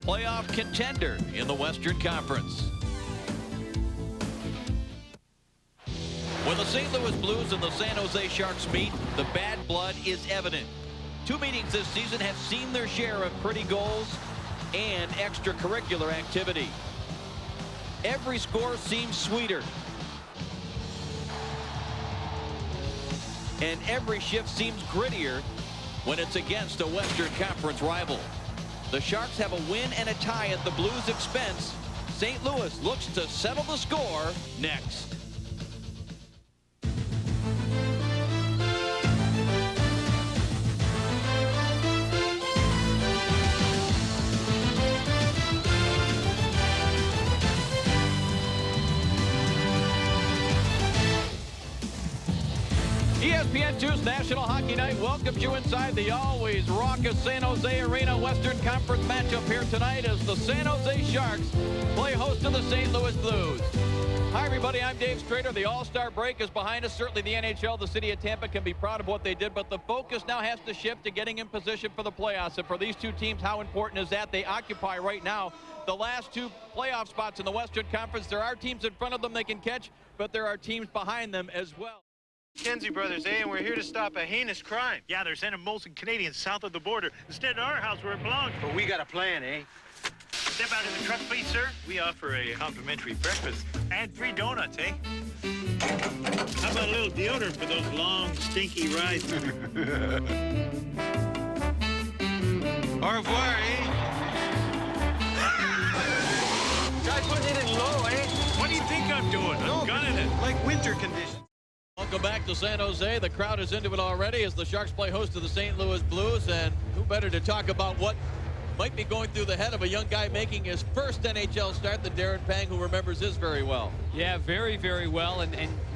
playoff contender in the Western Conference. When the St. Louis Blues and the San Jose Sharks meet, the bad blood is evident. Two meetings this season have seen their share of pretty goals and extracurricular activity. Every score seems sweeter. And every shift seems grittier when it's against a Western Conference rival. The Sharks have a win and a tie at the Blues' expense. St. Louis looks to settle the score next. ESPN2's National Hockey Night welcomes you inside the always raucous San Jose Arena. Western Conference matchup here tonight as the San Jose Sharks play host to the St. Louis Blues. Hi, everybody. I'm Dave Strader. The All-Star break is behind us. Certainly the NHL, the city of Tampa, can be proud of what they did, but the focus now has to shift to getting in position for the playoffs. And for these two teams, how important is that? They occupy right now the last two playoff spots in the Western Conference. There are teams in front of them they can catch, but there are teams behind them as well. Kenzie Brothers, eh? And we're here to stop a heinous crime. Yeah, they're sending Molson Canadians south of the border instead of our house where it belongs. But we got a plan, eh? Step out of the truck, please, sir. We offer a complimentary breakfast and free donuts, eh? How about a little deodorant for those long, stinky rides? Au revoir, eh? Guys, putting it in low, eh? What do you think I'm doing? I'm gunning it. Like winter conditions. Welcome back to San Jose. The crowd is into it already as the Sharks play host to the St. Louis Blues. And who better to talk about what might be going through the head of a young guy making his first NHL start than Darren Pang, who remembers his very well. Yeah, very, very well. And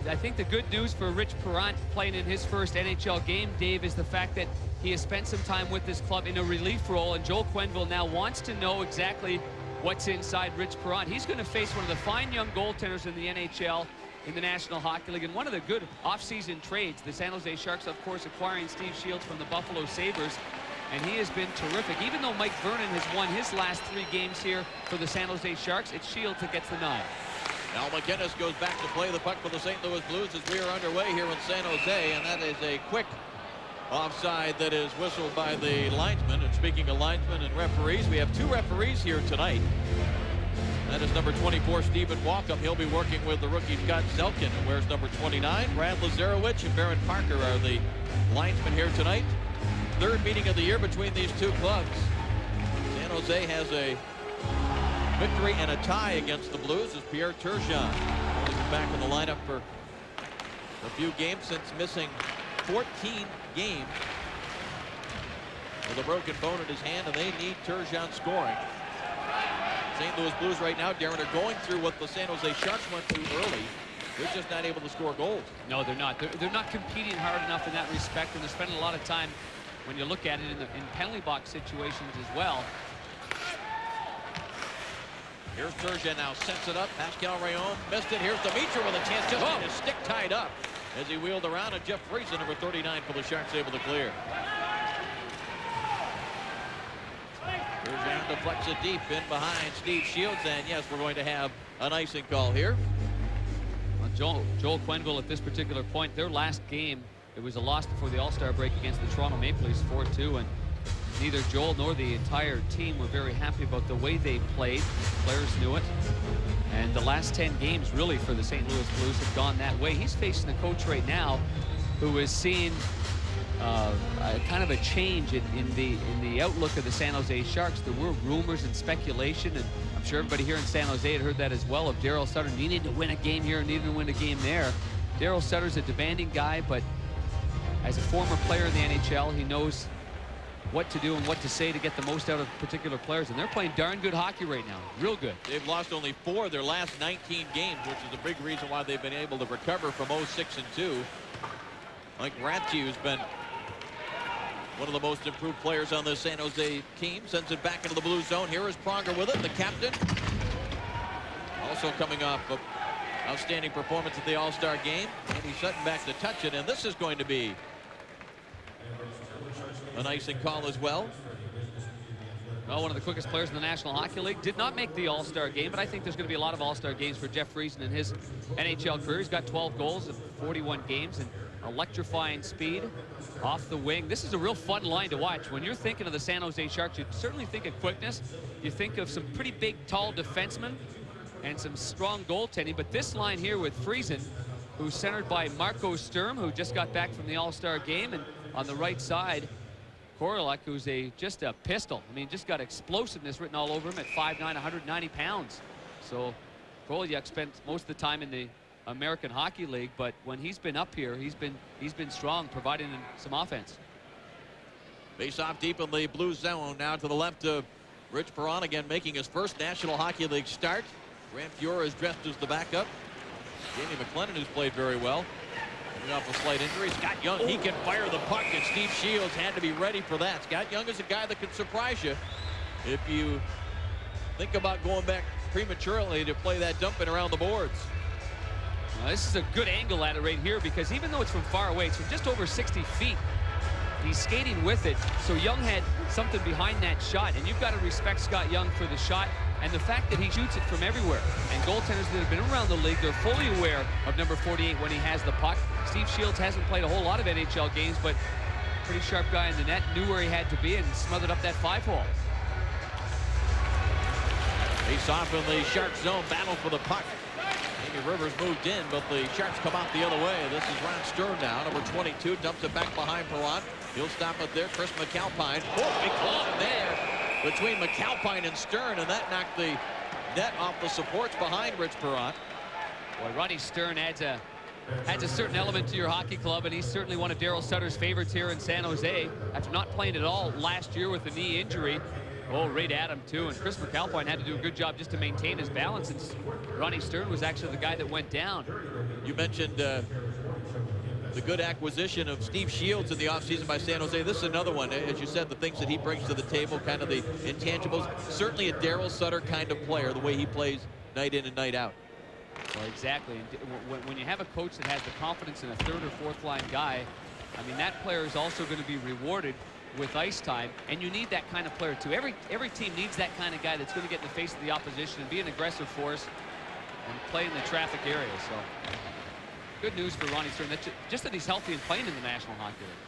I think the good news for Rich Perrant playing in his first NHL game, Dave, is the fact that he has spent some time with this club in a relief role. And Joel Quenneville now wants to know exactly what's inside Rich Perrant. He's going to face one of the fine young goaltenders in the NHL in the National Hockey League. And one of the good off-season trades, the San Jose Sharks, of course, acquiring Steve Shields from the Buffalo Sabres. And he has been terrific. Even though Mike Vernon has won his last 3 games here for the San Jose Sharks, it's Shields that gets the nod. Now McGinnis goes back to play the puck for the St. Louis Blues as we are underway here in San Jose. And that is a quick offside that is whistled by the linesman. And speaking of linesmen and referees, we have 2 referees here tonight. That is number 24, Stephen Walkham. He'll be working with the rookie Scott Selkin, who wears number 29. Brad Lazarowicz and Barron Parker are the linesmen here tonight. 3rd meeting of the year between these two clubs. San Jose has a victory and a tie against the Blues as Pierre Turgeon is back in the lineup for a few games since missing 14 games with a broken bone in his hand, and they need Turgeon scoring. St. Louis Blues right now, Darren, are going through what the San Jose Sharks went through early. They're just not able to score goals. No, they're not. They're not competing hard enough in that respect, and they're spending a lot of time, when you look at it, in penalty box situations as well. Here's Turgeon now, sets it up. Pascal Rayon missed it. Here's Dimitra with a chance, just had his stick tied up as he wheeled around, and Jeff Friesen, number 39 for the Sharks, able to clear. Turgeon deflects it deep in behind Steve Shields, and yes, we're going to have an icing call here. Joel Quenneville at this particular point, their last game, it was a loss before the All-Star break against the Toronto Maple Leafs 4-2, and neither Joel nor the entire team were very happy about the way they played. Players knew it. And the last 10 games really for the St. Louis Blues have gone that way. He's facing a coach right now who is seeing kind of a change in the outlook of the San Jose Sharks. There were rumors and speculation, and I'm sure everybody here in San Jose had heard that as well, of Daryl Sutter needing to win a game here and needing to win a game there. Daryl Sutter's a demanding guy, but as a former player in the NHL, he knows what to do and what to say to get the most out of particular players, and they're playing darn good hockey right now. Real good. They've lost only 4 of their last 19 games, which is a big reason why they've been able to recover from 0-6-2. Mike Rathje, who's been one of the most improved players on the San Jose team, sends it back into the blue zone. Here is Pronger with it, the captain. Also coming off an outstanding performance at the All-Star game. Andy Sutton back to touch it, and this is going to be an icing call as well. Well, one of the quickest players in the National Hockey League. Did not make the All-Star game, but I think there's going to be a lot of All-Star games for Jeff Friesen in his NHL career. He's got 12 goals in 41 games and electrifying speed off the wing. This is a real fun line to watch. When you're thinking of the San Jose Sharks, you certainly think of quickness. You think of some pretty big, tall defensemen and some strong goaltending. But this line here with Friesen, who's centered by Marco Sturm, who just got back from the All-Star game, and on the right side, Korolek, who's just a pistol. I mean, just got explosiveness written all over him at 5'9", 190 pounds. So Korolek spent most of the time in the American Hockey League, but when he's been up here, he's been strong, providing some offense. Face off deep in the blue zone. Now to the left of Rich Perron, again making his first National Hockey League start. Grant Fuhrer is dressed as the backup. Jamie McLennan, who's played very well, coming off a slight injury. Scott Young, he can fire the puck, and Steve Shields had to be ready for that. Scott Young is a guy that can surprise you if you think about going back prematurely to play that dumping around the boards. Now, this is a good angle at it right here, because even though it's from far away, it's from just over 60 feet. He's skating with it, so Young had something behind that shot, and you've got to respect Scott Young for the shot and the fact that he shoots it from everywhere. And goaltenders that have been around the league, they're fully aware of number 48 when he has the puck. Steve Shields hasn't played a whole lot of NHL games, but pretty sharp guy in the net, knew where he had to be, and smothered up that 5-hole. Face off in the Sharks zone, battle for the puck. Amy Rivers moved in, but the Sharks come out the other way. This is Ron Stern now, number 22, dumps it back behind Perron. He'll stop it there. Chris McAlpine. Oh, big club there between McAlpine and Stern, and that knocked the net off the supports behind Rich Perron. Boy, Ronnie Stern adds a certain element to your hockey club, and he's certainly one of Daryl Sutter's favorites here in San Jose. After not playing at all last year with a knee injury. Oh, right at him, too. And Chris McAlpine had to do a good job just to maintain his balance, and Ronnie Stern was actually the guy that went down. You mentioned the good acquisition of Steve Shields in the offseason by San Jose. This is another one. As you said, the things that he brings to the table, kind of the intangibles. Certainly a Daryl Sutter kind of player, the way he plays night in and night out. Well, exactly. And when you have a coach that has the confidence in a third or fourth line guy, I mean, that player is also going to be rewarded with ice time, and you need that kind of player too. Every team needs that kind of guy that's going to get in the face of the opposition and be an aggressive force and play in the traffic area. So good news for Ronnie Stern, just that he's healthy and playing in the National Hockey League.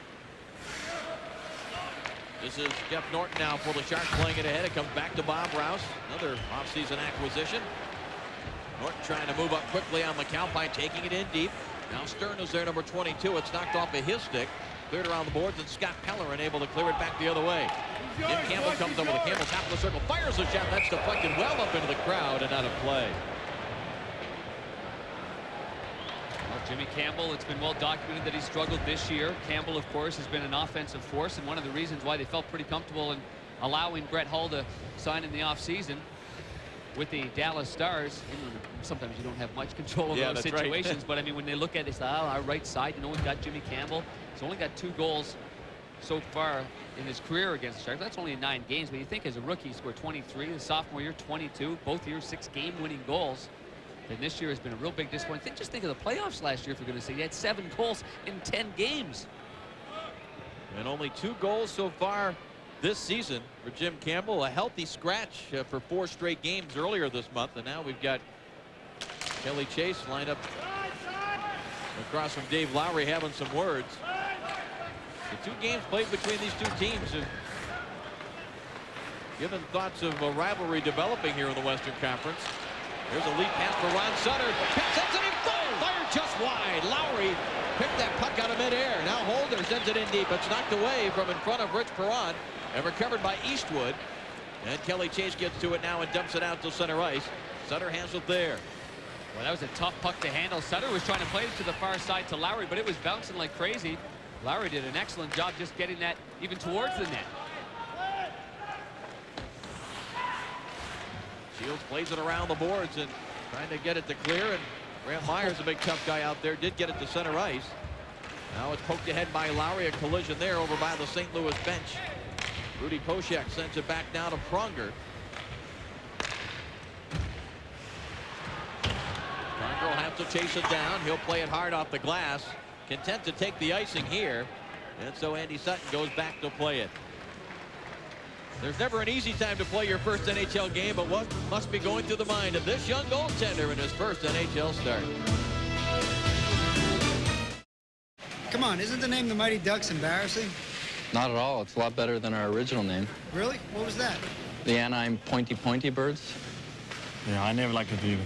This is Jeff Norton now for the Sharks, playing it ahead. It comes back to Bob Rouse, another offseason acquisition. Norton trying to move up quickly on McAlpine, taking it in deep. Now Stern is there, number 22. It's knocked off of his stick. Cleared around the boards, and Scott Pellerin able to clear it back the other way. Jim Campbell comes over the Campbell, top of the circle, fires a shot. That's deflected well up into the crowd and out of play. Well, Jimmy Campbell, it's been well documented that he struggled this year. Campbell, of course, has been an offensive force, and one of the reasons why they felt pretty comfortable in allowing Brett Hull to sign in the offseason with the Dallas Stars. Sometimes you don't have much control of those situations, right. But I mean, when they look at this, our right side, you know, we've got Jimmy Campbell. He's only got 2 goals so far in his career against the Sharks. That's only in 9 games, but you think as a rookie, he scored 23, the sophomore year 22, both years 6 game-winning goals. And this year has been a real big disappointment. Just think of the playoffs last year, if you're going to say. He had 7 goals in 10 games. And only 2 goals so far this season for Jim Campbell. A healthy scratch for 4 straight games earlier this month. And now we've got Kelly Chase lined up across from Dave Lowry, having some words. The 2 games played between these 2 teams have given thoughts of a rivalry developing here in the Western Conference. There's a lead pass for Ron Sutter. Sends it in full. Fired just wide. Lowry picked that puck out of midair. Now Holder sends it in deep. It's knocked away from in front of Rich Perron and recovered by Eastwood. And Kelly Chase gets to it now and dumps it out to center ice. Sutter has it there. Well, that was a tough puck to handle. Sutter was trying to play it to the far side to Lowry, but it was bouncing like crazy. Lowry did an excellent job just getting that even towards the net. Shields plays it around the boards and trying to get it to clear, and Grant Myers, a big tough guy out there, did get it to center ice. Now it's poked ahead by Lowry. A collision there over by the St. Louis bench. Rudy Koshak sends it back now to Pronger. Pronger will have to chase it down. He'll play it hard off the glass. Content to take the icing here. And so Andy Sutton goes back to play it. There's never an easy time to play your first NHL game, but what must be going through the mind of this young goaltender in his first NHL start? Come on, isn't the name the Mighty Ducks embarrassing? Not at all. It's a lot better than our original name. Really? What was that? The Anaheim Pointy Birds. Yeah, I never liked it either.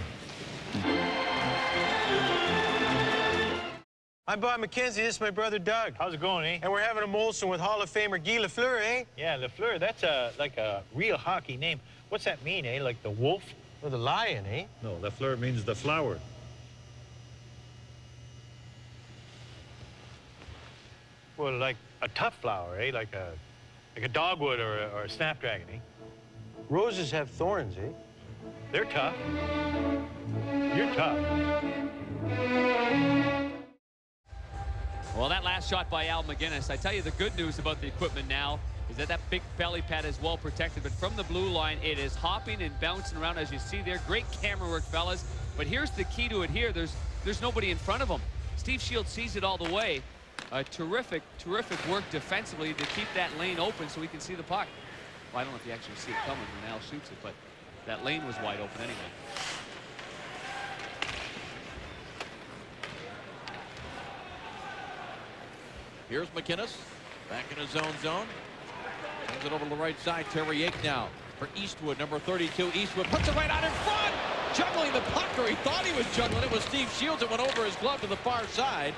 I'm Bob McKenzie. This is my brother Doug. How's it going, eh? And we're having a Molson with Hall of Famer Guy Lafleur, eh? Yeah, Lafleur, that's like a real hockey name. What's that mean, eh? Like the wolf? Or the lion, eh? No, Lafleur means the flower. Well, like a tough flower, eh? Like a dogwood or a snapdragon, eh? Roses have thorns, eh? They're tough. You're tough. Well, that last shot by Al McGinnis, I tell you the good news about the equipment now is that that big belly pad is well protected, but from the blue line, it is hopping and bouncing around, as you see there. Great camera work, fellas. But here's the key to it here. There's nobody in front of him. Steve Shields sees it all the way. Terrific work defensively to keep that lane open so we can see the puck. Well, I don't know if you actually see it coming when Al shoots it, but that lane was wide open anyway. Here's McInnes back in his own zone. Sends it over to the right side. Terry Yake now for Eastwood, number 32. Eastwood puts it right out in front. Juggling the puck, or he thought he was juggling it. Was Steve Shields. It went over his glove to the far side.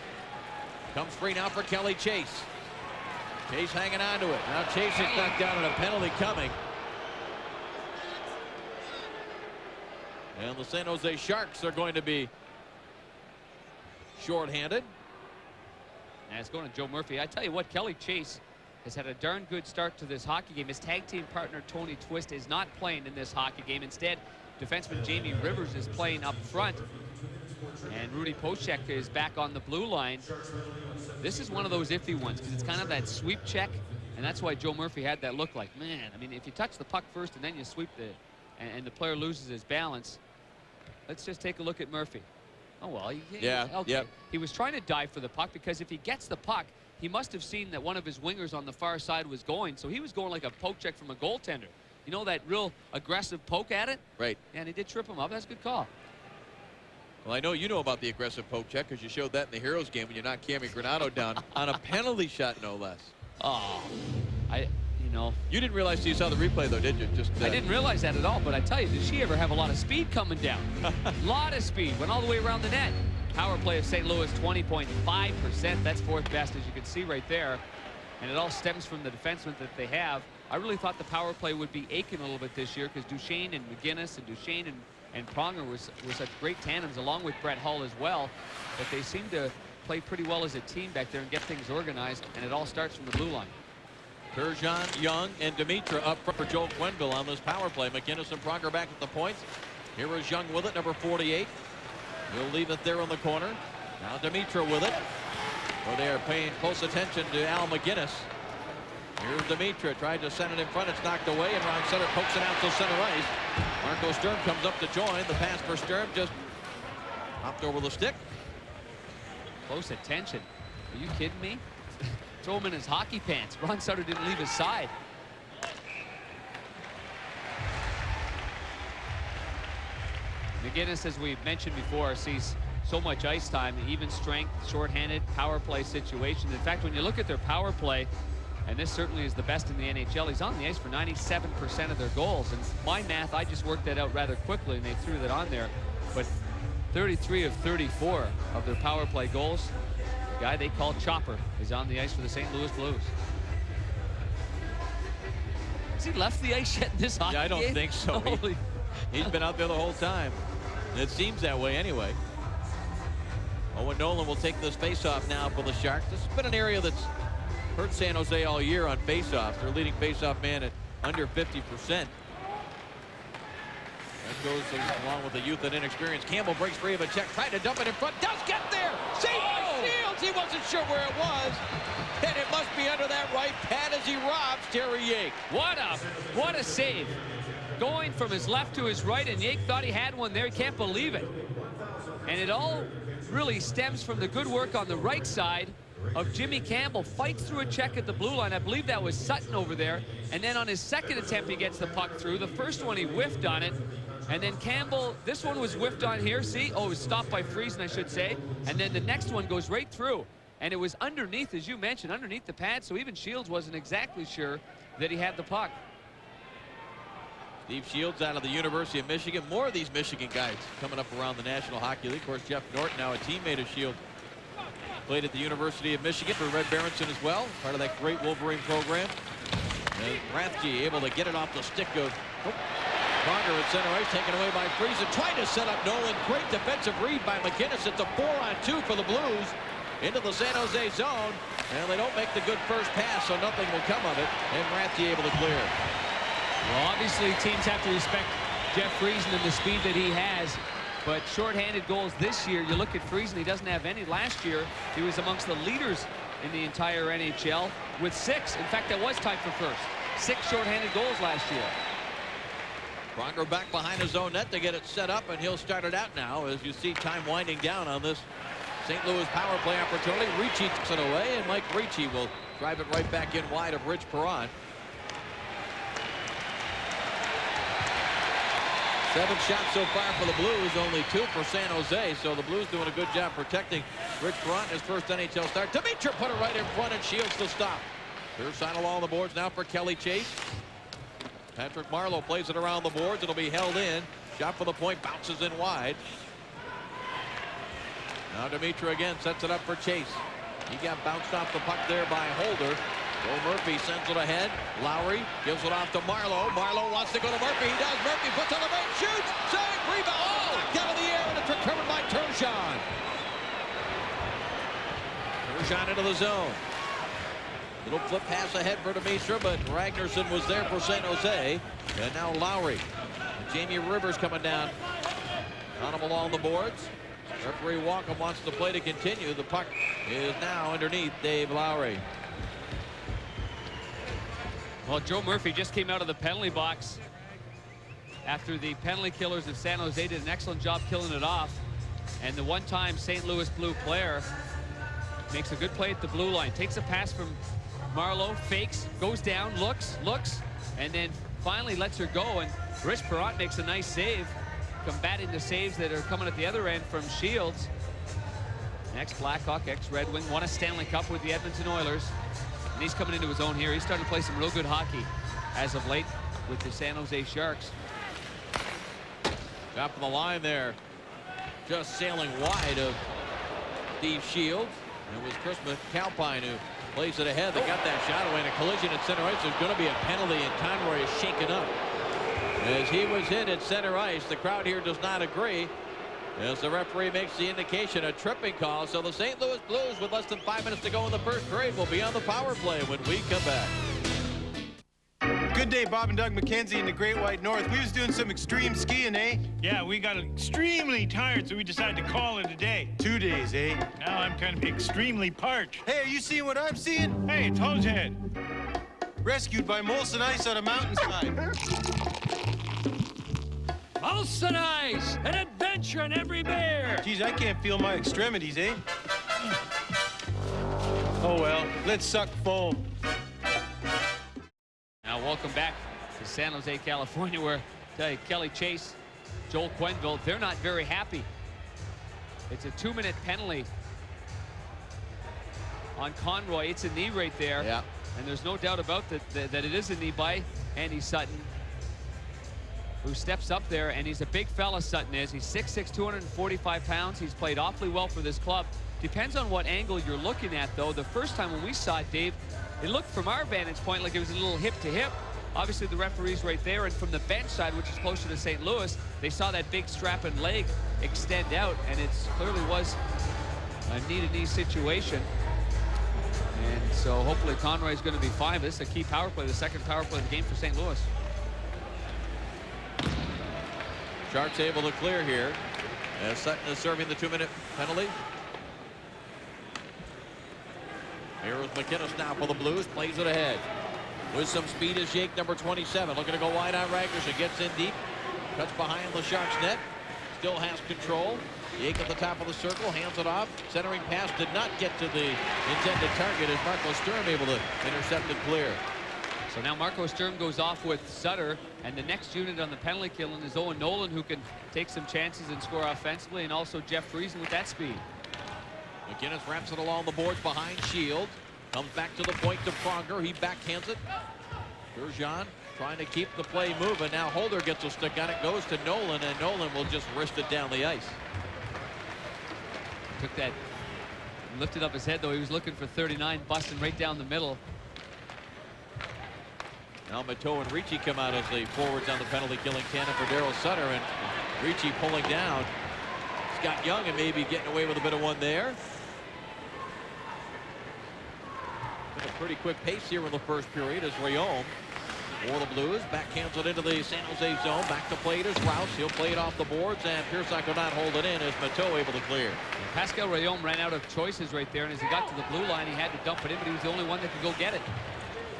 Comes free now for Kelly Chase. Chase hanging on to it. Now Chase is knocked down and a penalty coming. And the San Jose Sharks are going to be shorthanded. And it's going to Joe Murphy. I tell you what, Kelly Chase has had a darn good start to this hockey game. His tag team partner, Tony Twist, is not playing in this hockey game. Instead, defenseman Jamie Rivers is playing up front. And Rudy Pochek is back on the blue line. This is one of those iffy ones because it's kind of that sweep check. And that's why Joe Murphy had that look like, man, I mean, if you touch the puck first and then you sweep and the player loses his balance. Let's just take a look at Murphy. Oh, well, yeah, okay. yep. He was trying to dive for the puck because if he gets the puck, he must have seen that one of his wingers on the far side was going. So he was going like a poke check from a goaltender. You know, that real aggressive poke at it? Right. Yeah, and he did trip him up. That's a good call. Well, I know you know about the aggressive poke check because you showed that in the Heroes game when you knocked Cammy Granado down on a penalty shot, no less. Oh, you know. You didn't realize you saw the replay, though, did you? I didn't realize that at all, but I tell you, did she ever have a lot of speed coming down? A lot of speed. Went all the way around the net. Power play of St. Louis, 20.5%. That's fourth best, as you can see right there. And it all stems from the defensemen that they have. I really thought the power play would be aching a little bit this year because Duchesne and McGinnis and Duchesne and Pronger were such great tandems, along with Brett Hull as well. But they seem to play pretty well as a team back there and get things organized, and it all starts from the blue line. Turgeon, Young, and Dimitra up front for Joel Quenneville on this power play. McGinnis and Pronger back at the points. Here is Young with it, number 48. He'll leave it there in the corner. Now Dimitra with it. Well, they are paying close attention to Al McGinnis. Here's Dimitra, tried to send it in front. It's knocked away, and Ron Sutter pokes it out to center ice. Marco Sturm comes up to join. The pass for Sturm just hopped over the stick. Close attention. Are you kidding me? Throw him in his hockey pants. Ron Sutter didn't leave his side. McGinnis, as we mentioned before, sees so much ice time, even strength, shorthanded, power play situations. In fact, when you look at their power play, and this certainly is the best in the NHL, he's on the ice for 97% of their goals. And my math, I just worked that out rather quickly, and they threw that on there. But 33 of 34 of their power play goals, the guy they call Chopper is on the ice for the St. Louis Blues. Has he left the ice yet in this hockey Yeah, I don't game? think so. He's been out there the whole time. And it seems that way anyway. Owen Nolan will take this faceoff now for the Sharks. This has been an area that's hurt San Jose all year on faceoffs. Their leading faceoff man at under 50%. That goes along with the youth and inexperience. Campbell breaks free of a check, tried to dump it in front, does get there. Saved by Shields. He wasn't sure where it was, and it must be under that right pad as he robs Terry Yake. What a save. Going from his left to his right, and Yake thought he had one there. He can't believe it. And it all really stems from the good work on the right side of Jimmy Campbell. Fights through a check at the blue line. I believe that was Sutton over there. And then on his second attempt, he gets the puck through. The first one, he whiffed on it. And then Campbell, this one was whiffed on here. See? Oh, it was stopped by Friesen, I should say. And then the next one goes right through. And it was underneath, as you mentioned, underneath the pad. So even Shields wasn't exactly sure that he had the puck. Steve Shields out of the University of Michigan. More of these Michigan guys coming up around the National Hockey League. Of course, Jeff Norton, now a teammate of Shields, played at the University of Michigan for Red Berenson as well, part of that great Wolverine program. And Rathje able to get it off the stick of Pronger at center ice, taken away by Friesen. Trying to set up Nolan. Great defensive read by McInnes. It's a 4-on-2 for the Blues into the San Jose zone. And they don't make the good first pass, so nothing will come of it. And Rathje able to clear. Well, obviously, teams have to respect Jeff Friesen and the speed that he has. But shorthanded goals this year, you look at Friesen, he doesn't have any. Last year, he was amongst the leaders in the entire NHL with 6. In fact, that was tied for first. 6 shorthanded goals last year. Pronger back behind his own net to get it set up, and he'll start it out now as you see time winding down on this St. Louis power play opportunity. Ricci takes it away, and Mike Ricci will drive it right back in wide of Rich Perron. 7 shots so far for the Blues, only 2 for San Jose, so the Blues doing a good job protecting Rich Perron, his first NHL start. Dimitra put it right in front, and Shields to stop. Here's Seinel on the boards now for Kelly Chase. Patrick Marleau plays it around the boards. It'll be held in. Shot for the point, bounces in wide. Now Dimitra again sets it up for Chase. He got bounced off the puck there by Holder. Joe Murphy sends it ahead. Lowry gives it off to Marleau. Marleau wants to go to Murphy. He does. Murphy puts on the break, shoots, save, rebound. Oh, out of the air, and it's recovered by Turgeon. Turgeon into the zone. Little flip pass ahead for Dimitra, but Ragnarsson was there for San Jose. And now Lowry. Jamie Rivers coming down on him along the boards. Referee Walkham wants the play to continue. The puck is now underneath Dave Lowry. Well, Joe Murphy just came out of the penalty box after the penalty killers of San Jose did an excellent job killing it off. And the one-time St. Louis Blue player makes a good play at the blue line. Takes a pass from Marleau, fakes, goes down, looks, and then finally lets her go. And Rich Perron makes a nice save, combating the saves that are coming at the other end from Shields. Ex-Blackhawk, ex-Red Wing, won a Stanley Cup with the Edmonton Oilers. And he's coming into his own here. He's starting to play some real good hockey as of late with the San Jose Sharks. Top of the line there. Just sailing wide of Steve Shields. It was Chris McAlpine who plays it ahead. They got that shot away in a collision at center ice. There's going to be a penalty, and Conroy is shaken up as he was hit at center ice. The crowd here does not agree as the referee makes the indication, a tripping call. So the St. Louis Blues, with less than 5 minutes to go in the first period, will be on the power play when we come back. Good day, Bob and Doug McKenzie in the Great White North. We was doing some extreme skiing, eh? Yeah, we got extremely tired, so we decided to call it a day. 2 days, eh? Now I'm kind of extremely parched. Hey, are you seeing what I'm seeing? Hey, it's Hosehead. Rescued by Molson Ice on a mountainside. Molson Ice, an adventure in every beer. Geez, I can't feel my extremities, eh? Oh, well, let's suck foam. Now welcome back to San Jose, California, where I tell you, Kelly Chase, Joel Quenneville, they're not very happy. It's a 2-minute penalty on Conroy. It's a knee right there. Yeah. And there's no doubt about that it is a knee by Andy Sutton, who steps up there, and he's a big fella, Sutton is. He's 6'6", 245 pounds. He's played awfully well for this club. Depends on what angle you're looking at, though. The first time when we saw it, Dave, it looked from our vantage point like it was a little hip-to-hip. Obviously, the referee's right there, and from the bench side, which is closer to St. Louis, they saw that big strap and leg extend out, and it clearly was a knee-to-knee situation. And so hopefully Conroy's going to be fine. This is a key power play, the second power play of the game for St. Louis. Sharks able to clear here as Sutton is serving the 2-minute penalty. Here is McInnes now for the Blues, plays it ahead. With some speed is Jake, number 27. Looking to go wide on Ragnarsson, gets in deep, cuts behind the Sharks net. still has control. Yake at the top of the circle, hands it off. Centering pass did not get to the intended target as Marco Sturm able to intercept and clear. So now Marco Sturm goes off with Sutter, and the next unit on the penalty kill is Owen Nolan, who can take some chances and score offensively, and also Jeff Friesen with that speed. McGinnis wraps it along the boards behind Shield. Comes back to the point to Pronger. He backhands it. Bergeron trying to keep the play moving. Now Holder gets a stick on it, goes to Nolan, and Nolan will just wrist it down the ice. Took that, lifted up his head, though. He was looking for 39, busting right down the middle. Now Mateau and Ricci come out as the forwards on the penalty killing tandem for Daryl Sutter, and Ricci pulling down. Scott Young and maybe getting away with a bit of one there. Been a pretty quick pace here in the first period as Rayom for the Blues backhands it into the San Jose zone. Back to play it is Rouse. He'll play it off the boards, and Pearson could not hold it in as Mateau able to clear. Pascal Rayom ran out of choices right there, and as he got to the blue line, he had to dump it in, but he was the only one that could go get it.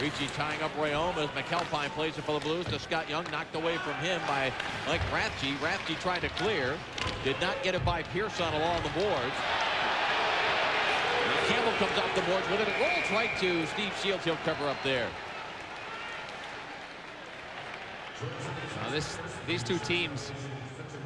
Ricci tying up Rayom as McAlpine plays it for the Blues to Scott Young, knocked away from him by Mike Rathje. Rathje tried to clear, did not get it by Pearson along the boards. And Campbell comes off the boards with it. It rolls right to Steve Shields. He'll cover up there. Now these two teams,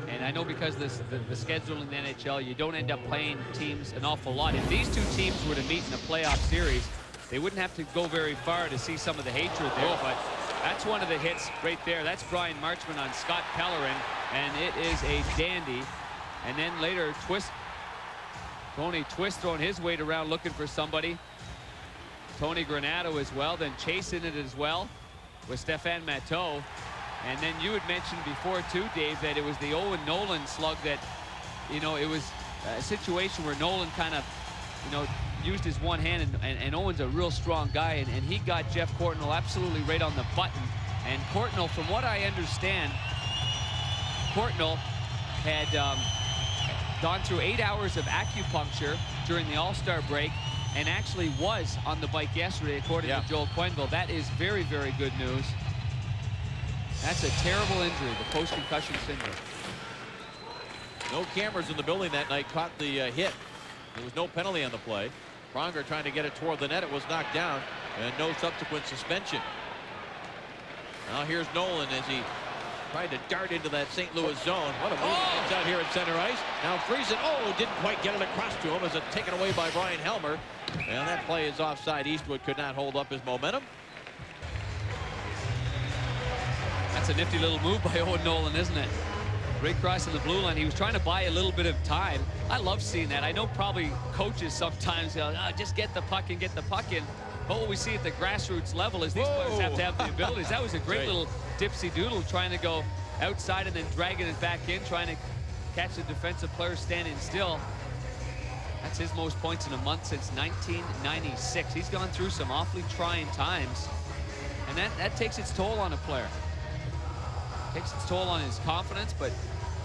and I know because the schedule in the NHL, you don't end up playing teams an awful lot. If these two teams were to meet in a playoff series, they wouldn't have to go very far to see some of the hatred there, but that's one of the hits right there. That's Brian Marchment on Scott Pellerin, and it is a dandy. And then later, Tony Twist throwing his weight around looking for somebody. Tony Granato as well, then chasing it as well with Stefan Mateau. And then you had mentioned before too, Dave, that it was the Owen Nolan slug that, you know, it was a situation where Nolan kind of, you know, used his one hand, and Owen's a real strong guy, and he got Jeff Courtnall absolutely right on the button. And Courtnall, from what I understand, Courtnall had gone through 8 hours of acupuncture during the All-Star break and actually was on the bike yesterday, according to Joel Quenneville. That is very, very good news. That's a terrible injury, the post-concussion syndrome. No cameras in the building that night caught the hit. There was no penalty on the play. Pronger trying to get it toward the net. It was knocked down, and no subsequent suspension. Now here's Nolan as he tried to dart into that St. Louis zone. What a move it's out here at center ice. Now Friesen, didn't quite get it across to him as it's taken away by Brian Helmer. And that play is offside. Eastwood could not hold up his momentum. That's a nifty little move by Owen Nolan, isn't it? Great cross in the blue line. He was trying to buy a little bit of time. I love seeing that. I know probably coaches sometimes just get the puck and get the puck in. But what we see at the grassroots level is these players have to have the abilities. That was a great little dipsy doodle, trying to go outside and then dragging it back in, trying to catch the defensive player standing still. That's his most points in a month since 1996. He's gone through some awfully trying times, and that takes its toll on a player. Takes its toll on his confidence, but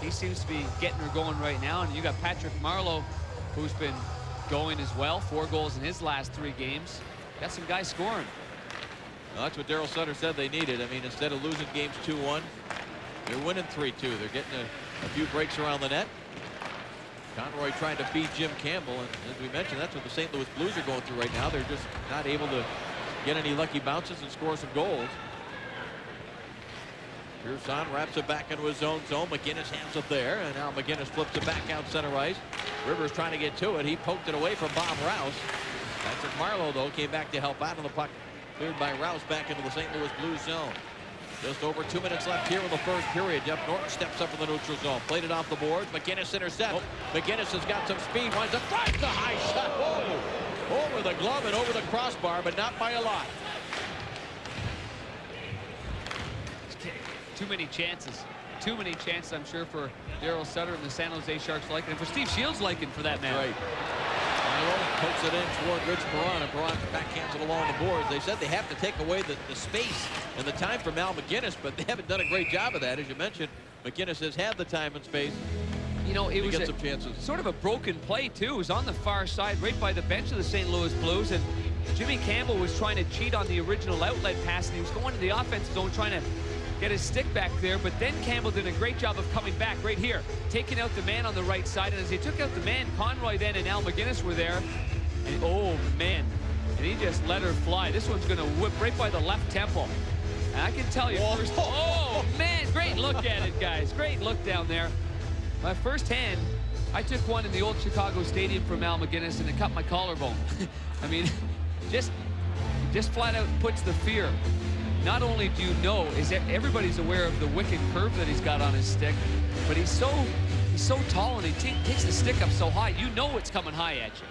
he seems to be getting her going right now. And you got Patrick Marleau, who's been going as well. 4 goals in his last 3 games. Got some guys scoring. Well, that's what Daryl Sutter said they needed. I mean, instead of losing games 2-1, they're winning 3-2. They're getting a few breaks around the net. Conroy trying to beat Jim Campbell, and as we mentioned, that's what the St. Louis Blues are going through right now. They're just not able to get any lucky bounces and score some goals. Pearson wraps it back into his own zone. McGinnis hands it there, and now McGinnis flips it back out center ice. Rivers trying to get to it. He poked it away from Bob Rouse. Patrick Marleau, though, came back to help out, and the puck cleared by Rouse back into the St. Louis Blues zone. Just over 2 minutes left here in the first period. Jeff Norton steps up in the neutral zone. Played it off the boards. McGinnis intercepts. McGinnis has got some speed. Winds up. Drives the high shot. Over the glove and over the crossbar, but not by a lot. Too many chances. Too many chances, I'm sure, for Daryl Sutter and the San Jose Sharks liking, and for Steve Shields liking, for that matter. Right. Pokes it in toward Rich Perron, and Perron backhands it along the boards. They said they have to take away the space and the time from Al McGinnis, but they haven't done a great job of that. As you mentioned, McGinnis has had the time and space. You know, it was some chances. Sort of a broken play, too. It was on the far side, right by the bench of the St. Louis Blues, and Jimmy Campbell was trying to cheat on the original outlet pass, and he was going to the offensive zone trying to get his stick back there, but then Campbell did a great job of coming back right here, taking out the man on the right side. And as he took out the man, Conroy then and Al McGinnis were there. And oh, man. And he just let her fly. This one's going to whip right by the left temple. And I can tell you, first, oh, man, great look at it, guys. Great look down there. My first hand, I took one in the old Chicago Stadium from Al McGinnis, and it cut my collarbone. I mean, just flat out puts the fear. Not only do you know, is that everybody's aware of the wicked curve that he's got on his stick, but he's so tall and he takes the stick up so high. You know it's coming high at you.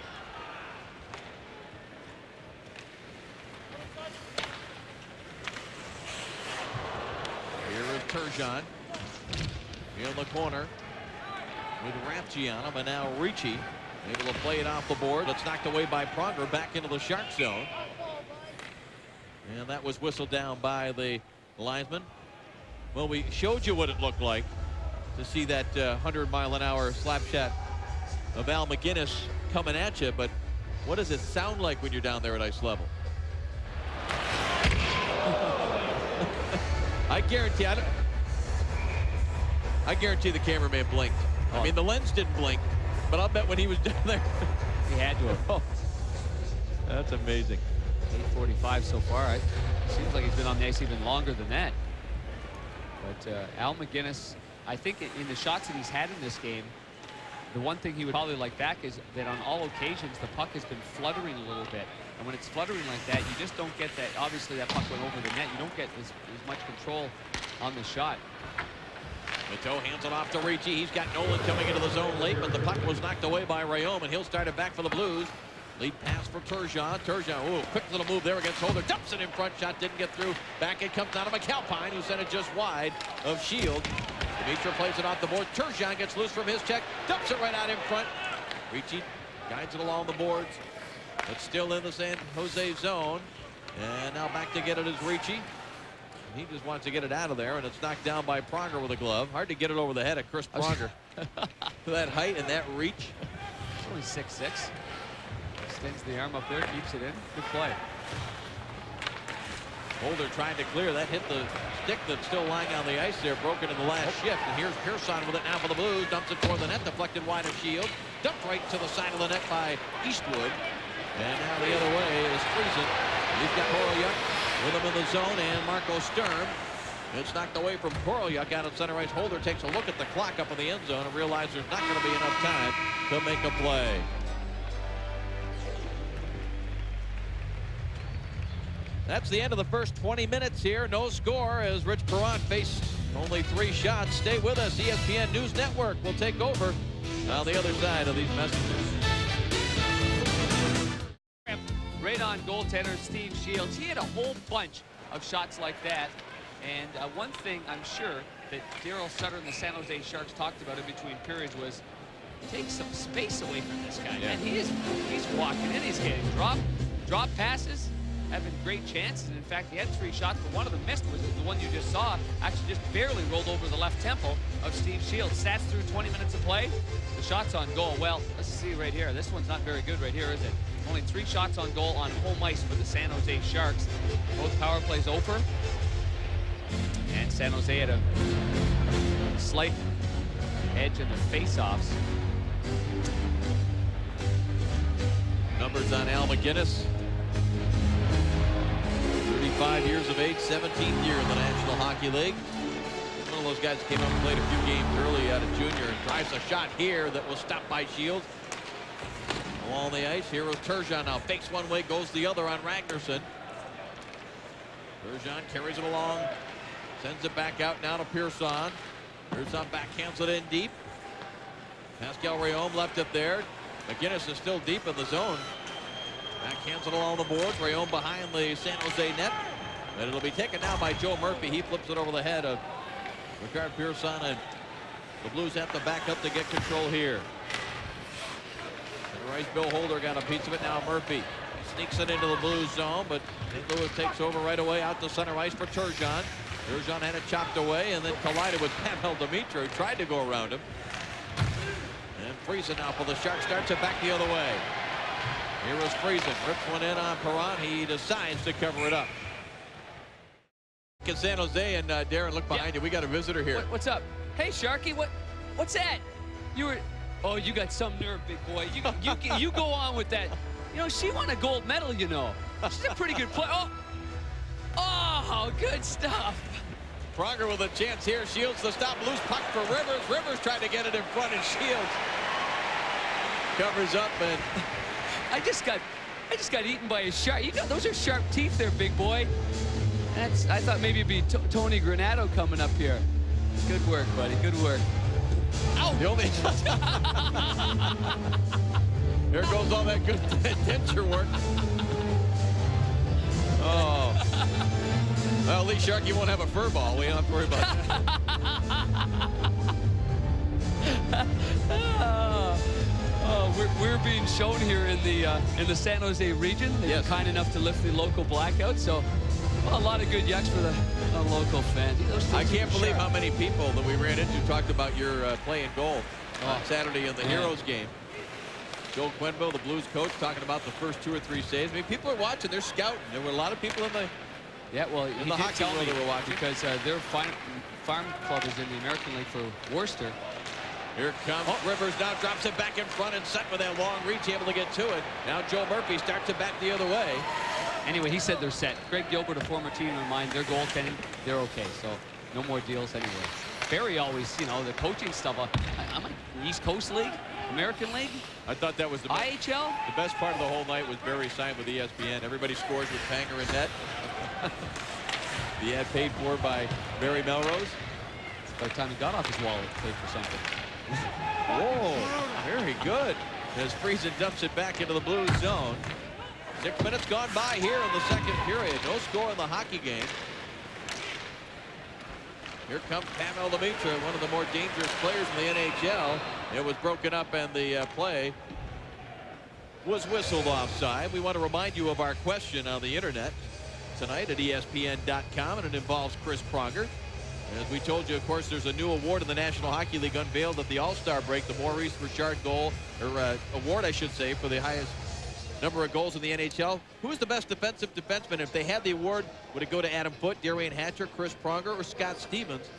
Here is Turgeon in the corner with Rapchi on him, and now Ricci able to play it off the board. It's knocked away by Pronger back into the Shark zone. And that was whistled down by the linesman. Well, we showed you what it looked like to see that 100-mile-an-hour slap shot of Al McGinnis coming at you, but what does it sound like when you're down there at ice level? I guarantee the cameraman blinked. I mean, the lens didn't blink, but I'll bet when he was down there, he had to have. Oh, that's amazing. 8:45 so far. It seems like he's been on the ice even longer than that. But Al McGinnis, I think in the shots that he's had in this game, the one thing he would probably like back is that on all occasions the puck has been fluttering a little bit. And when it's fluttering like that, you just don't get that. Obviously, that puck went over the net. You don't get as much control on the shot. Mateau hands it off to Ricci. He's got Nolan coming into the zone late, but the puck was knocked away by Rayom, and he'll start it back for the Blues. Lead pass for Turgeon. Turgeon, quick little move there against Holder. Dumps it in front. Shot didn't get through. Back it comes out of McAlpine, who sent it just wide of Shield. Dimitra plays it off the board. Turgeon gets loose from his check. Dumps it right out in front. Ricci guides it along the boards. It's still in the San Jose zone. And now back to get it is Ricci. He just wants to get it out of there, and it's knocked down by Pronger with a glove. Hard to get it over the head of Chris Pronger. That height and that reach. It's only 6'6". Extends the arm up there, keeps it in. Good play. Holder trying to clear. That hit the stick that's still lying on the ice there, broken in the last shift. And here's Pearson with it now for the Blues. Dumps it toward the net, deflected wide of Shield. Dumped right to the side of the net by Eastwood. And now the other way is Friesen. He's got Korolyuk with him in the zone, and Marco Sturm. It's knocked away from Korolyuk out of center ice. Holder takes a look at the clock up in the end zone and realizes there's not going to be enough time to make a play. That's the end of the first 20 minutes here. No score as Rich Perron faced only 3 shots. Stay with us. ESPN News Network will take over on the other side of these messages. Right on goaltender Steve Shields. He had a whole bunch of shots like that. And one thing I'm sure that Daryl Sutter and the San Jose Sharks talked about in between periods was take some space away from this guy. Yeah. And he's walking in. He's getting drop passes, having great chances. And in fact, he had 3 shots, but one of them missed was the one you just saw. Actually just barely rolled over the left temple of Steve Shields. Stats through 20 minutes of play. The shots on goal. Well, let's see right here. This one's not very good right here, is it? Only 3 shots on goal on home ice for the San Jose Sharks. Both power plays over. And San Jose had a slight edge in the face-offs. Numbers on Al McGinnis. 35 years of age, 17th year in the National Hockey League. One of those guys that came up and played a few games early out of junior and drives a shot here that was stopped by Shields. Along the ice, here is Turgeon now. Fakes one way, goes the other on Ragnarsson. Turgeon carries it along, sends it back out now to Pearson. Pearson backhands it in deep. Pascal Rayom left it there. McGinnis is still deep in the zone. Backhands it along the boards. Rayom behind the San Jose net. And it'll be taken now by Joe Murphy. He flips it over the head of Ricard Pearson, and the Blues have to back up to get control here. Right, Bill Holder got a piece of it. Now Murphy sneaks it into the Blues zone, but St. Louis takes over right away out to center ice for Turgeon. Turgeon had it chopped away and then collided with Pavel Dimitra, who tried to go around him. And Friesen now for the Sharks, starts it back the other way. Here is Friesen, rips one in on Perron. He decides to cover it up. In San Jose, and Darren, look behind you. We got a visitor here. What's up? Hey, Sharky, what's that? Oh, you got some nerve, big boy. You go on with that. You know, she won a gold medal, you know. She's a pretty good player. Oh, good stuff. Pronger with a chance here. Shields the stop. Loose puck for Rivers. Rivers trying to get it in front, and Shields covers up. And I just got eaten by a shark. You know, those are sharp teeth there, big boy. I thought maybe it'd be Tony Granato coming up here. Good work, buddy. Good work. Ow! The only there goes all that good denture work. Oh. Well, at least Sharky won't have a fur ball. We don't have to worry about that. We're being shown here in the San Jose region. They were kind enough to lift the local blackout, so a lot of good yucks for the local fans. I can't believe how many people that we ran into talked about your play and goal on Saturday in the Heroes game. Joel Quenneville, the Blues coach, talking about the first 2 or 3 saves. I mean, people are watching. They're scouting. There were a lot of people in the in the hockey world that were watching, because their farm club is in the American League for Worcester. Here comes Rivers now, drops it back in front, and set with that long reach, able to get to it. Now Joe Murphy starts it back the other way. Anyway, he said they're set. Greg Gilbert, a former team of mine, their goaltending, they're okay. So no more deals anyway. Barry always, you know, the coaching stuff. I'm like East Coast League, American League. I thought that was the IHL. The best part of the whole night was Barry signed with ESPN. Everybody scores with Panger and net. The ad paid for by Barry Melrose. By the time he got off his wallet, paid for something. Whoa, very good. As Friesen dumps it back into the Blues zone. 6 minutes gone by here in the second period. No score in the hockey game. Here comes Pavel Demitra, one of the more dangerous players in the NHL. It was broken up, and the play was whistled offside. We want to remind you of our question on the internet tonight at ESPN.com, and it involves Chris Pronger. As we told you, of course, there's a new award in the National Hockey League unveiled at the All-Star break, the Maurice Richard goal, or award, I should say, for the highest number of goals in the NHL. Who is the best defensive defenseman? If they had the award, would it go to Adam Foote, Darian Hatcher, Chris Pronger, or Scott Stevens?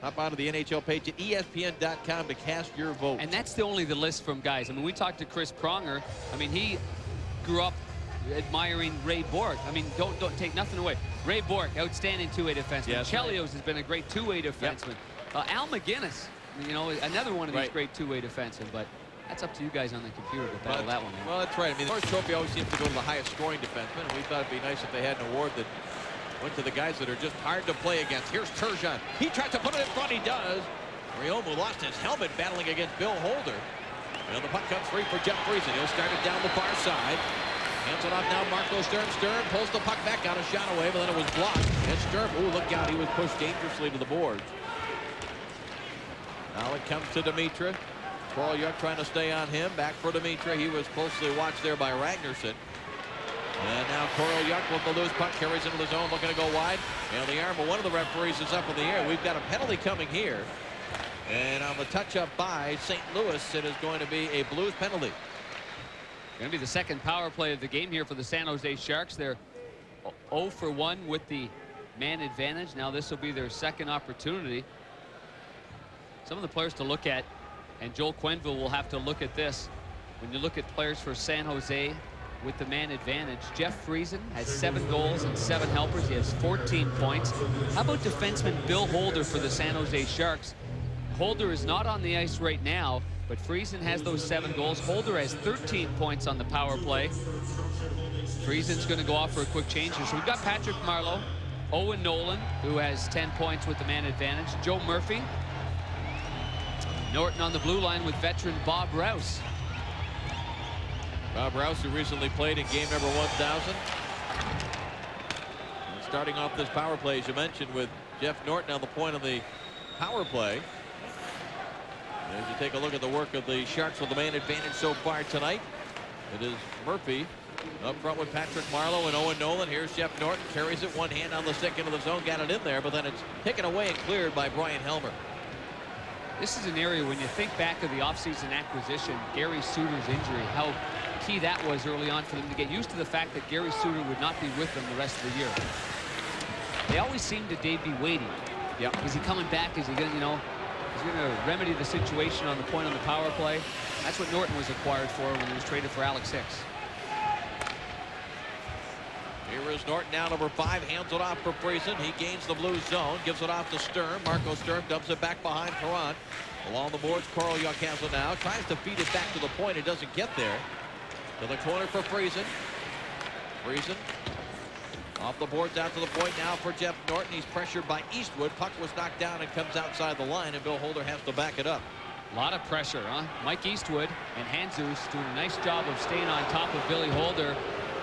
Hop onto the NHL page at ESPN.com to cast your vote. And that's only the list from guys. I mean, we talked to Chris Pronger. I mean, he grew up admiring Ray Bork. I mean, don't take nothing away. Ray Bork, outstanding two-way defenseman. Yes, Chelios has been a great two-way defenseman. Yep. Al McGinnis, you know, another one of these great two-way defensemen. But that's up to you guys on the computer to battle that one out. Well, that's right. I mean, the Norris Trophy always seems to go to the highest scoring defenseman, and we thought it'd be nice if they had an award that went to the guys that are just hard to play against. Here's Turgeon. He tries to put it in front. He does. Riomo lost his helmet battling against Bill Holder. And the puck comes free for Jeff Friesen. He'll start it down the far side. Hands it off now, Marco Sturm. Sturm pulls the puck back, got a shot away, but then it was blocked. And Sturm, ooh, look out, he was pushed dangerously to the boards. Now it comes to Demitra. Korolyuk trying to stay on him. Back for Demitra. He was closely watched there by Ragnarsson. And now Korolyuk with the loose puck, carries into the zone, looking to go wide. And the arm of one of the referees is up in the air. We've got a penalty coming here. And on the touch-up by St. Louis, it is going to be a Blues penalty. Going to be the second power play of the game here for the San Jose Sharks. They're 0 for 1 with the man advantage. Now this will be their second opportunity. Some of the players to look at, and Joel Quenneville will have to look at this. When you look at players for San Jose with the man advantage, Jeff Friesen has 7 goals and 7 helpers. He has 14 points. How about defenseman Bill Holder for the San Jose Sharks? Holder is not on the ice right now, but Friesen has those 7 goals. Holder has 13 points on the power play. Friesen's going to go off for a quick change here. So we've got Patrick Marleau, Owen Nolan, who has 10 points with the man advantage, Joe Murphy, Norton on the blue line with veteran Bob Rouse. Bob Rouse, who recently played in game number 1,000. And starting off this power play, as you mentioned, with Jeff Norton on the point of the power play. As you take a look at the work of the Sharks with the man advantage so far tonight, it is Murphy up front with Patrick Marleau and Owen Nolan. Here's Jeff Norton, carries it, one hand on the stick into the zone, got it in there, but then it's taken away and cleared by Brian Helmer. This is an area, when you think back of the offseason acquisition, Gary Suter's injury, how key that was early on for them to get used to the fact that Gary Suter would not be with them the rest of the year. they always seem to, Dave, be waiting. Yeah. Is he coming back? Is he going to, he's going to remedy the situation on the point on the power play? That's what Norton was acquired for when he was traded for Alex Hicks. Here is Norton now, number 5, hands it off for Friesen. He gains the blue zone, gives it off to Sturm. Marco Sturm dumps it back behind Perron. Along the boards, Carl Yuck has it now. Tries to feed it back to the point. It doesn't get there. To the corner for Friesen. Friesen off the boards out to the point now for Jeff Norton. He's pressured by Eastwood. Puck was knocked down and comes outside the line, and Bill Holder has to back it up. A lot of pressure, huh? Mike Eastwood and Jesus doing a nice job of staying on top of Billy Holder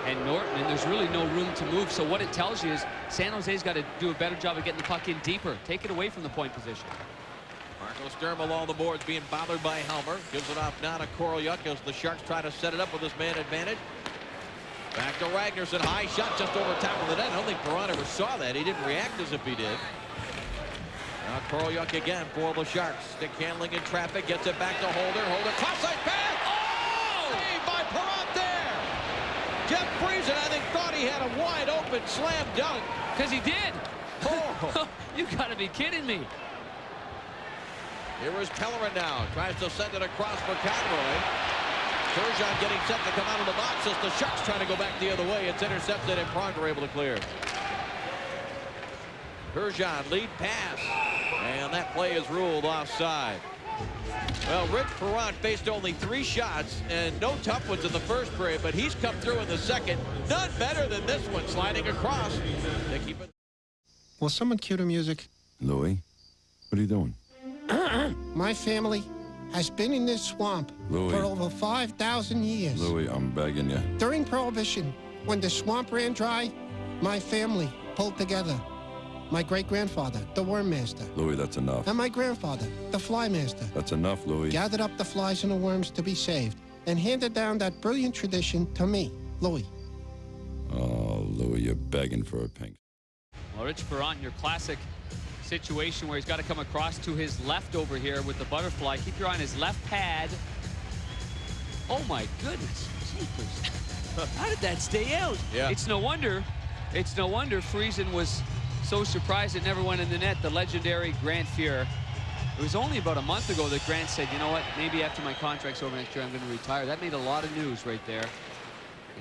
and Norton, and there's really no room to move. So what it tells you is San Jose's got to do a better job of getting the puck in deeper. Take it away from the point position. Marco Sturm along the boards being bothered by Helmer. Gives it off now to Koryuk as the Sharks try to set it up with this man advantage. Back to Ragnarsson. High shot just over top of the net. I don't think Perron ever saw that. He didn't react as if he did. Now Koryuk again for the Sharks. Stick handling in traffic. Gets it back to Holder. Holder cross-side pass. Oh! Saved by Perron there. Jeff Friesen, I think, thought he had a wide open slam dunk. Because he did. Oh. You got to be kidding me. Here is Pellerin now. Tries to send it across for Conroy. Turgeon getting set to come out of the box as the Sharks trying to go back the other way. It's intercepted and Pronger able to clear. Turgeon lead pass. And that play is ruled offside. Well, Rich Perron faced only 3 shots and no tough ones in the first period, but he's come through in the second. None better than this one, sliding across. They keep it. Will someone cue the music? Louie, what are you doing? My family has been in this swamp Louie. for over 5,000 years. Louie, I'm begging you. During Prohibition, when the swamp ran dry, my family pulled together. My great-grandfather, the Worm Master. Louie, that's enough. And my grandfather, the Fly Master. That's enough, Louie. Gathered up the flies and the worms to be saved and handed down that brilliant tradition to me, Louie. Oh, Louie, you're begging for a pink. Well, Rich Perron, your classic situation where he's got to come across to his left over here with the butterfly. Keep your eye on his left pad. Oh, my goodness. Jeepers. How did that stay out? Yeah. It's no wonder Friesen was so surprised it never went in the net. The legendary Grant Fuhr. It was only about a month ago that Grant said, you know what, maybe after my contract's over next year, I'm going to retire. That made a lot of news right there.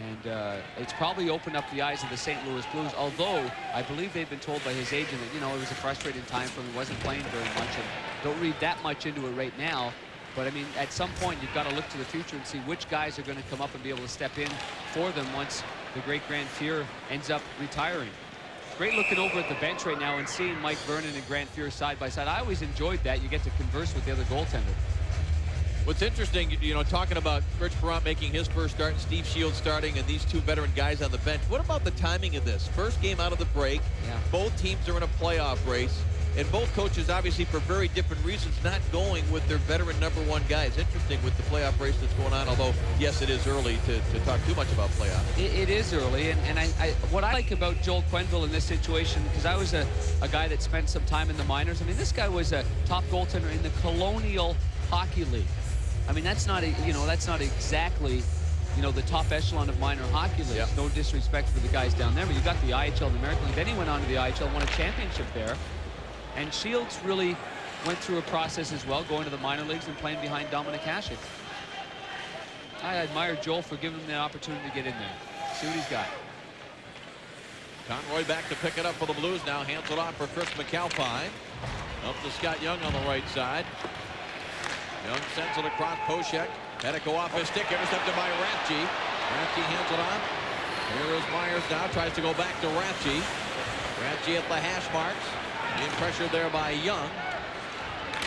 And it's probably opened up the eyes of the St. Louis Blues, although I believe they've been told by his agent that, it was a frustrating time for him. He wasn't playing very much, and don't read that much into it right now. But, I mean, at some point, you've got to look to the future and see which guys are going to come up and be able to step in for them once the great Grant Fuhr ends up retiring. Great looking over at the bench right now and seeing Mike Vernon and Grant Fuhr side by side. I always enjoyed that. You get to converse with the other goaltender. What's interesting, talking about Rich Perron making his first start and Steve Shields starting and these 2 veteran guys on the bench. What about the timing of this? First game out of the break. Yeah. Both teams are in a playoff race. And both coaches, obviously, for very different reasons, not going with their veteran #1 guys. Interesting with the playoff race that's going on, although, yes, it is early to talk too much about playoffs. It is early, and what I like about Joel Quenneville in this situation, because I was a guy that spent some time in the minors. I mean, this guy was a top goaltender in the Colonial Hockey League. I mean, that's not exactly, the top echelon of minor hockey leagues. Yep. No disrespect for the guys down there, but you got the IHL and the American League. Then he went on to the IHL and won a championship there. And Shields really went through a process as well, going to the minor leagues and playing behind Dominik Hasek. I admire Joel for giving him the opportunity to get in there. See what he's got. Conroy back to pick it up for the Blues now. Hands it off for Chris McAlpine. Up to Scott Young on the right side. Young sends it across Poshek. Had it go off his stick. Intercepted by Ratchi. Ratchi hands it on. Here is Myers now. Tries to go back to Ratchi. Ratchi at the hash marks. Being pressured there by Young.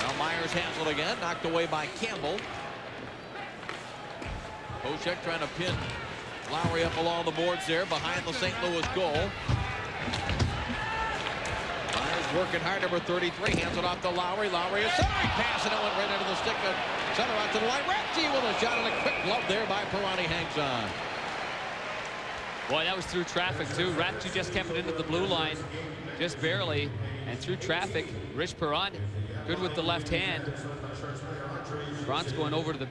Now Myers hands it again. Knocked away by Campbell. Poshek trying to pin Lowry up along the boards there behind the St. Louis goal. Myers working hard, number 33. Hands it off to Lowry. Lowry a centering pass, and it went right into the stick of center out to the line. Ratchi with a shot and a quick glove there by Perron. He hangs on. Boy, that was through traffic, too. Ratchi just kept it into the blue line, just barely. And through traffic, Rich Perron, good with the left hand. Perron's going over to the...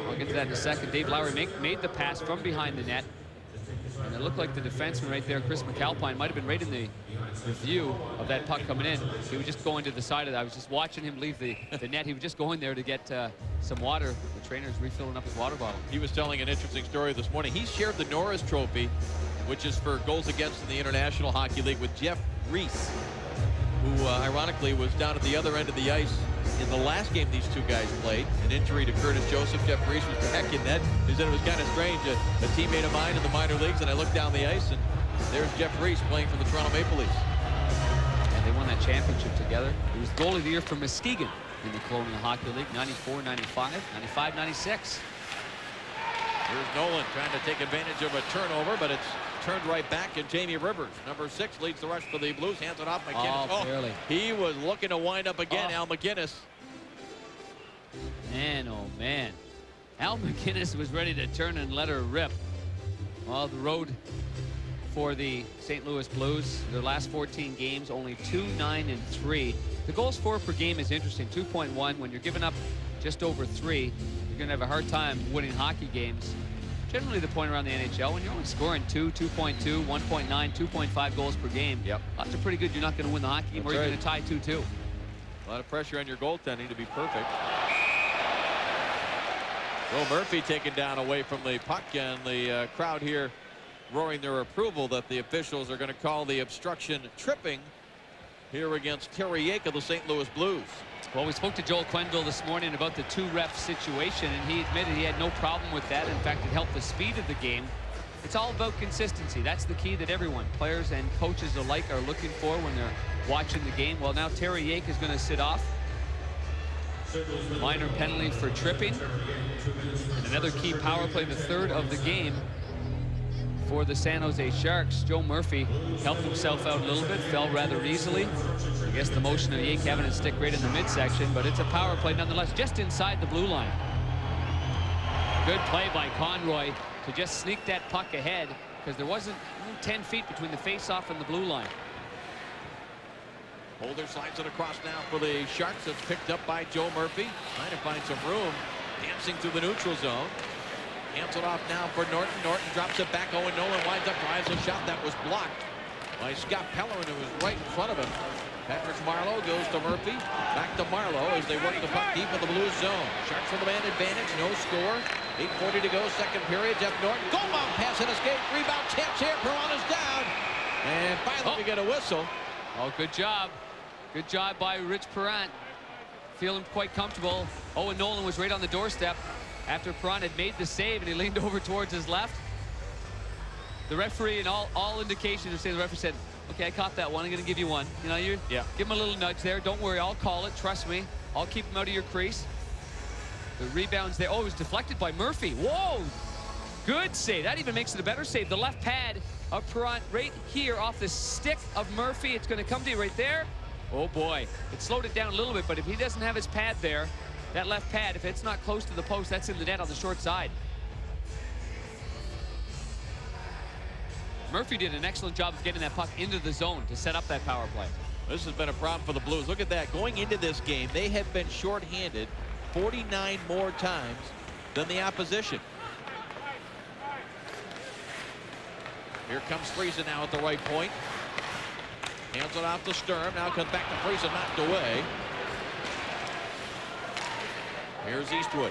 I'll get to that in a second. Dave Lowry made the pass from behind the net. And it looked like the defenseman right there, Chris McAlpine, might have been right in the view of that puck coming in. He was just going to the side of that. I was just watching him leave the net. He was just going there to get some water. The trainer's refilling up his water bottle. He was telling an interesting story this morning. He shared the Norris Trophy, which is for goals against in the International Hockey League, with Jeff Reese, who ironically was down at the other end of the ice in the last game these two guys played. An injury to Curtis Joseph. Jeff Reese was back in net. He said it was kind of strange. A teammate of mine in the minor leagues, and I looked down the ice, and there's Jeff Reese playing for the Toronto Maple Leafs. And they won that championship together. He was goalie of the year for Muskegon in the Colonial Hockey League, 94, 95, 95, 96. Here's Nolan trying to take advantage of a turnover, but it's turned right back, and Jamie Rivers, number 6, leads the rush for the Blues. Hands it off McInnes. Oh, barely. He was looking to wind up again. Al McInnes. Man, oh man. Al McInnes was ready to turn and let her rip. Well, the road for the St. Louis Blues, their last 14 games, only 2, 9, and 3. The goals for per game is interesting, 2.1. When you're giving up just over 3, you're going to have a hard time winning hockey games. Generally the point around the NHL, when you're only scoring 2, 2.2, 1.9, 2.5 goals per game, odds are pretty good you're not going to win the hockey game, or you're going to tie 2-2. A lot of pressure on your goaltending to be perfect. Will Murphy taken down away from the puck, and the crowd here roaring their approval that the officials are going to call the obstruction tripping here against Terry Yake of the St. Louis Blues. Well, we spoke to Joel Quenneville this morning about the 2-ref situation, and he admitted he had no problem with that. In fact, it helped the speed of the game. It's all about consistency. That's the key that everyone, players and coaches alike, are looking for when they're watching the game. Well, now Terry Yake is going to sit off. Minor penalty for tripping. And another key power play, the 3rd of the game for the San Jose Sharks. Joe Murphy helped himself out a little bit, fell rather easily. I guess the motion of Yake having it stick right in the midsection, but it's a power play nonetheless, just inside the blue line. Good play by Conroy to just sneak that puck ahead, because there wasn't 10 feet between the face-off and the blue line. Holder slides it across now for the Sharks. It's picked up by Joe Murphy, trying to find some room, dancing through the neutral zone. Hands it off now for Norton. Norton drops it back. Owen Nolan winds up, drives a shot that was blocked by Scott Pellerin, who was right in front of him. Patrick Marleau goes to Murphy. Back to Marleau as they work the puck deep in the Blues zone. Sharks with the man advantage. No score. 8:40 to go. Second period. Jeff Norton. Goal bomb pass and escape. Rebound tips here. Perron is down. And finally we get a whistle. Oh, good job. Good job by Rich Perron. Feeling quite comfortable. Owen Nolan was right on the doorstep after Perron had made the save, and he leaned over towards his left. The referee, and all indications are saying, the referee said, okay, I caught that one. I'm going to give you one. You know, give him a little nudge there. Don't worry, I'll call it. Trust me. I'll keep him out of your crease. The rebound's there. Oh, it was deflected by Murphy. Whoa! Good save. That even makes it a better save. The left pad of Perron right here off the stick of Murphy. It's going to come to you right there. Oh, boy. It slowed it down a little bit, but if he doesn't have his pad there, that left pad, if it's not close to the post, that's in the net on the short side. Murphy did an excellent job of getting that puck into the zone to set up that power play. This has been a problem for the Blues. Look at that. Going into this game, they have been shorthanded 49 more times than the opposition. Here comes Friesen now at the right point. Hands it off to Sturm. Now comes back to Friesen, knocked away. Here's Eastwood.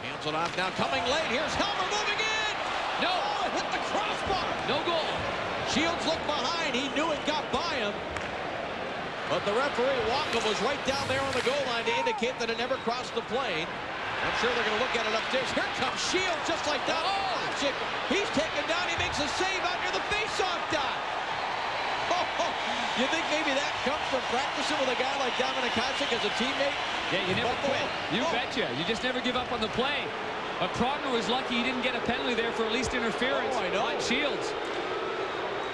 Hands it off now, coming late. Here's Helmer moving in. No. Oh, it hit the crossbar. No goal. Shields looked behind. He knew it got by him. But the referee, Walker, was right down there on the goal line to indicate that it never crossed the plane. I'm sure they're going to look at it upstairs. Here comes Shields just like that. Oh, he's taken down. He makes a save out near the faceoff dot. Oh, you think maybe that comes from practicing with a guy like Dominik Hasek as a teammate? Yeah, you never quit. You betcha. You just never give up on the play. But Pronger was lucky he didn't get a penalty there for at least interference on Shields.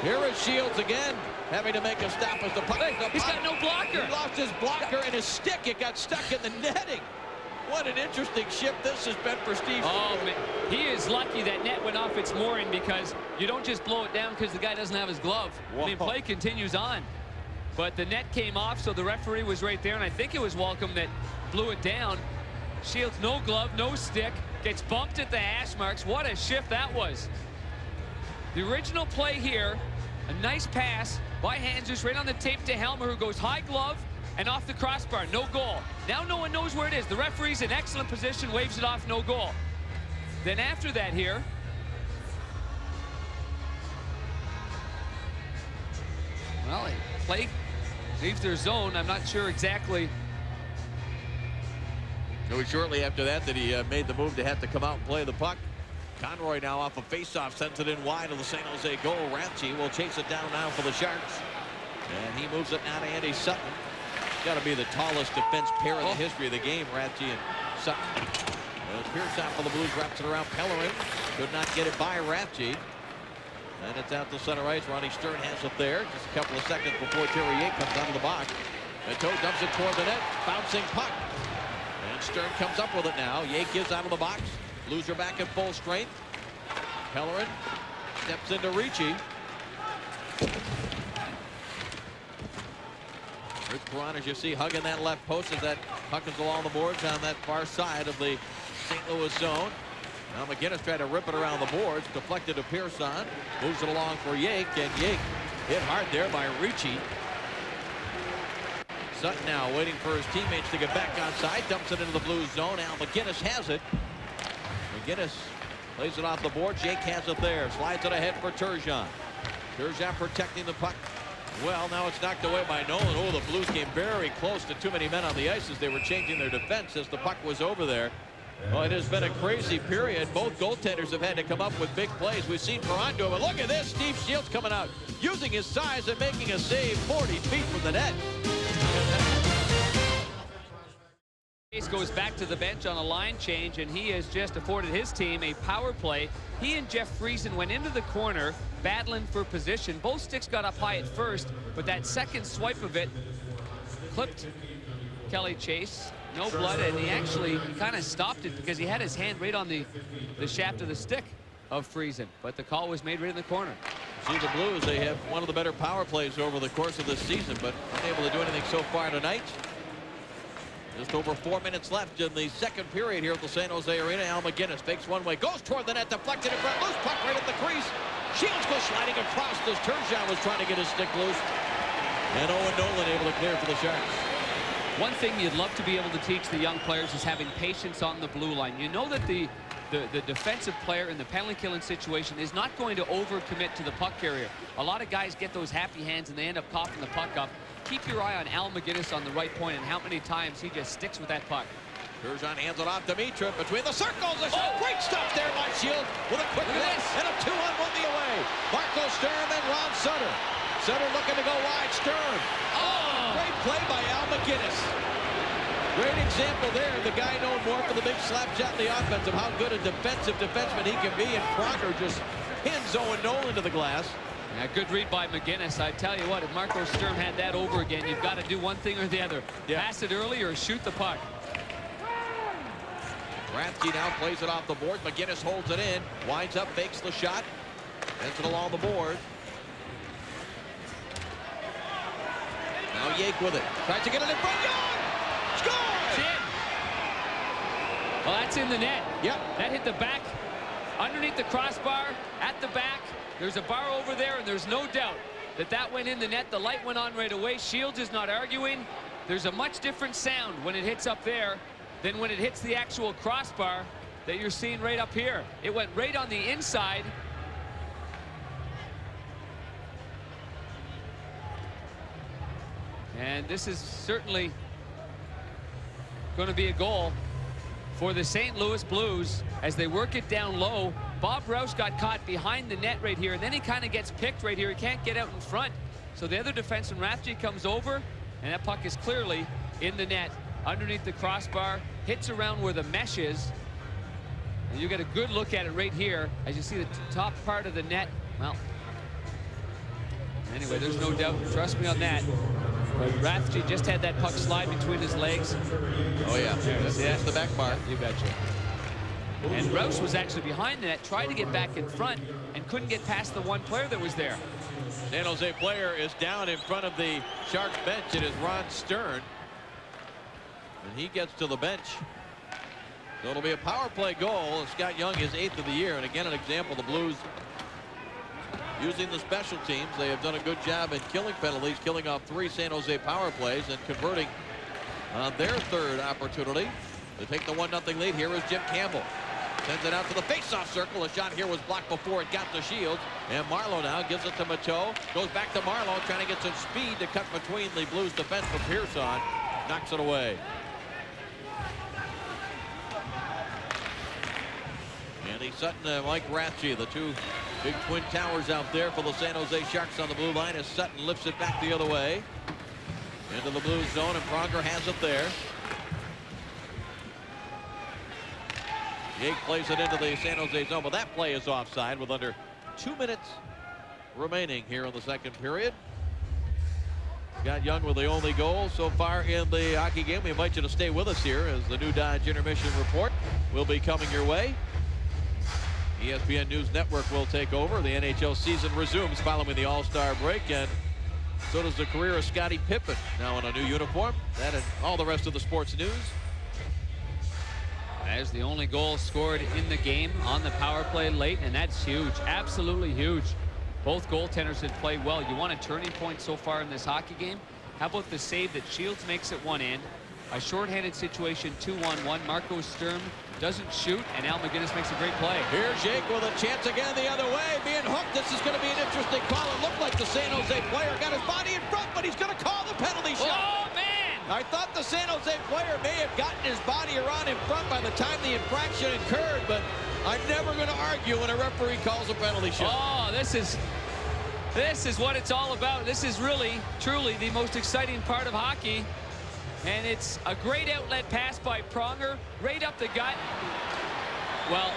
Here is Shields again, having to make a stop as the puck. He's got no blocker. He lost his blocker and his stick. It got stuck in the netting. What an interesting shift this has been for Steve. Oh, man. He is lucky that net went off its mooring, because you don't just blow it down because the guy doesn't have his glove. Whoa. I mean, play continues on. But the net came off, so the referee was right there, and I think it was Walcom that blew it down. Shields, no glove, no stick, gets bumped at the hash marks. What a shift that was. The original play here, a nice pass by Hanzus right on the tape to Helmer, who goes high glove and off the crossbar. No goal. Now no one knows where it is. The referee's in excellent position, waves it off, no goal. Then after that here, well, play leaves their zone. I'm not sure exactly. It was shortly after that that he made the move to have to come out and play the puck. Conroy now off a faceoff sends it in wide of the San Jose goal. Rathje will chase it down now for the Sharks. And he moves it now to Andy Sutton. Got to be the tallest defense pair in the history of the game, Rathje and Sutton. As Pearson for the Blues wraps it around Pellerin. Could not get it by Rathje. And it's out to center ice. Ronnie Stern has it there. Just a couple of seconds before Terry Yake comes out of the box. Toe dumps it toward the net. Bouncing puck. And Stern comes up with it now. Yake is out of the box. Blues are back at full strength. Pellerin steps into Ricci. Rich Perron, as you see, hugging that left post as that puck is along the boards on that far side of the St. Louis zone. Now McGinnis tried to rip it around the boards, deflected to Pearson, moves it along for Yake, and Yake hit hard there by Ricci. Sutton now waiting for his teammates to get back onside, dumps it into the Blues zone. Now McGinnis has it. McGinnis plays it off the board. Yake has it there, slides it ahead for Turgeon. Turgeon protecting the puck. Well, now it's knocked away by Nolan. Oh, the Blues came very close to too many men on the ice as they were changing their defense as the puck was over there. Well, it has been a crazy period. Both goaltenders have had to come up with big plays. We've seen Perron do it, but look at this. Steve Shields coming out, using his size and making a save 40 feet from the net. Case goes back to the bench on a line change, and he has just afforded his team a power play. He and Jeff Friesen went into the corner battling for position. Both sticks got up high at first, but that second swipe of it clipped Kelly Chase. No blood, and he actually kind of stopped it because he had his hand right on the shaft of the stick of Friesen. But the call was made right in the corner. See, the Blues, they have one of the better power plays over the course of this season, but unable to do anything so far tonight. Just over 4 minutes left in the second period here at the San Jose Arena. Al McGinnis fakes one way, goes toward the net, deflected in front, loose puck right at the crease. Shields goes sliding across as Turgeon was trying to get his stick loose. And Owen Nolan able to clear for the Sharks. One thing you'd love to be able to teach the young players is having patience on the blue line. You know that the defensive player in the penalty killing situation is not going to overcommit to the puck carrier. A lot of guys get those happy hands and they end up coughing the puck up. Keep your eye on Al McGinnis on the right point and how many times he just sticks with that puck. Turgeon hands it off to Mitra between the circles. Great stuff there by Shields with a quick hit and a 2-on-1 the away. Marco Stern and Ron Sutter. Sutter looking to go wide. Stern. Great play by Al McGinnis. Great example there. The guy known more for the big slap shot in the offense of how good a defensive defenseman he can be. And Pronger just pins Owen Nolan to the glass. Yeah, good read by McGinnis. I tell you what, if Marco Sturm had that over again, you've got to do one thing or the other. Yeah. Pass it early or shoot the puck. Rathje now plays it off the board. McGinnis holds it in. Winds up, fakes the shot. Sends it along the board. Now Yake with it. Tries to get it in front. Young! Score! It's in. Well, that's in the net. Yep. That hit the back, underneath the crossbar, at the back. There's a bar over there, and there's no doubt that that went in the net. The light went on right away. Shields is not arguing. There's a much different sound when it hits up there than when it hits the actual crossbar that you're seeing right up here. It went right on the inside. And this is certainly going to be a goal for the St. Louis Blues as they work it down low. Bob Rouse got caught behind the net right here, and then he kind of gets picked right here. He can't get out in front. So the other defenseman, Rathje, comes over, and that puck is clearly in the net underneath the crossbar, hits around where the mesh is. And you get a good look at it right here as you see the top part of the net. Well, anyway, there's no doubt. Trust me on that. But Rathje just had that puck slide between his legs. Oh, yeah. That's the back bar. You betcha. And Rouse was actually behind the net, tried to get back in front, and couldn't get past the one player that was there. San Jose player is down in front of the Sharks bench. It is Ron Stern. And he gets to the bench. So it'll be a power play goal. Scott Young is 8th of the year. And again, an example, the Blues using the special teams. They have done a good job in killing penalties, killing off 3 San Jose power plays and converting on their third opportunity to take the 1-0 lead. Here is Jim Campbell. Sends it out to the face-off circle. A shot here was blocked before it got to Shields. And Marlowe now gives it to Mateau. Goes back to Marlowe, trying to get some speed to cut between the Blues defense from Pearson. Knocks it away. Andy Sutton and Mike Ratchie, the two big twin towers out there for the San Jose Sharks on the blue line, as Sutton lifts it back the other way. Into the Blues zone, and Pronger has it there. Jake plays it into the San Jose zone, but that play is offside with under 2 minutes remaining here in the second period. Scott Young with the only goal so far in the hockey game. We invite you to stay with us here as the new Dodge Intermission Report will be coming your way. ESPN News Network will take over. The NHL season resumes following the All-Star break, and so does the career of Scottie Pippen, now in a new uniform. That and all the rest of the sports news. As the only goal scored in the game on the power play late, and that's huge, absolutely huge. Both goaltenders had played well. You want a turning point so far in this hockey game? How about the save that Shields makes at one end? A shorthanded situation, 2-on-1. Marco Sturm doesn't shoot, and Al McGinnis makes a great play. Here's Jake with a chance again the other way, being hooked. This is going to be an interesting call. It looked like the San Jose player got his body in front, but he's going to call the penalty shot. Oh, man! I thought the San Jose player may have gotten his body around in front by the time the infraction occurred, but I'm never going to argue when a referee calls a penalty shot. Oh, this is what it's all about. This is really, truly the most exciting part of hockey. And it's a great outlet pass by Pronger, right up the gut. Well,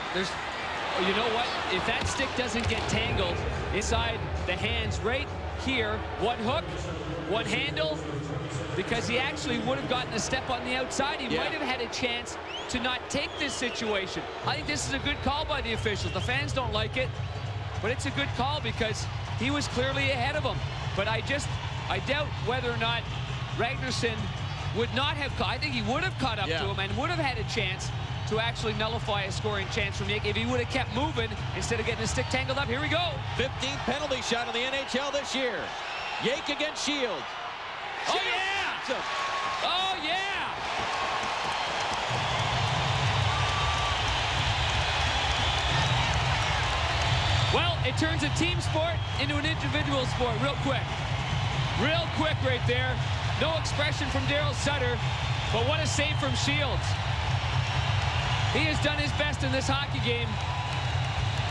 you know what? If that stick doesn't get tangled inside the hands right here, one hook, one handle, because he actually would have gotten a step on the outside. He might have had a chance to not take this situation. I think this is a good call by the officials. The fans don't like it, but it's a good call because he was clearly ahead of him. But I doubt whether or not Ragnarsson would not have, I think he would have caught up to him and would have had a chance to actually nullify a scoring chance from Jake if he would have kept moving instead of getting the stick tangled up. Here we go. 15th penalty shot in the NHL this year. Jake against Shields. Oh, yeah! Oh, yeah! Well, it turns a team sport into an individual sport real quick. Real quick right there. No expression from Daryl Sutter, but what a save from Shields. He has done his best in this hockey game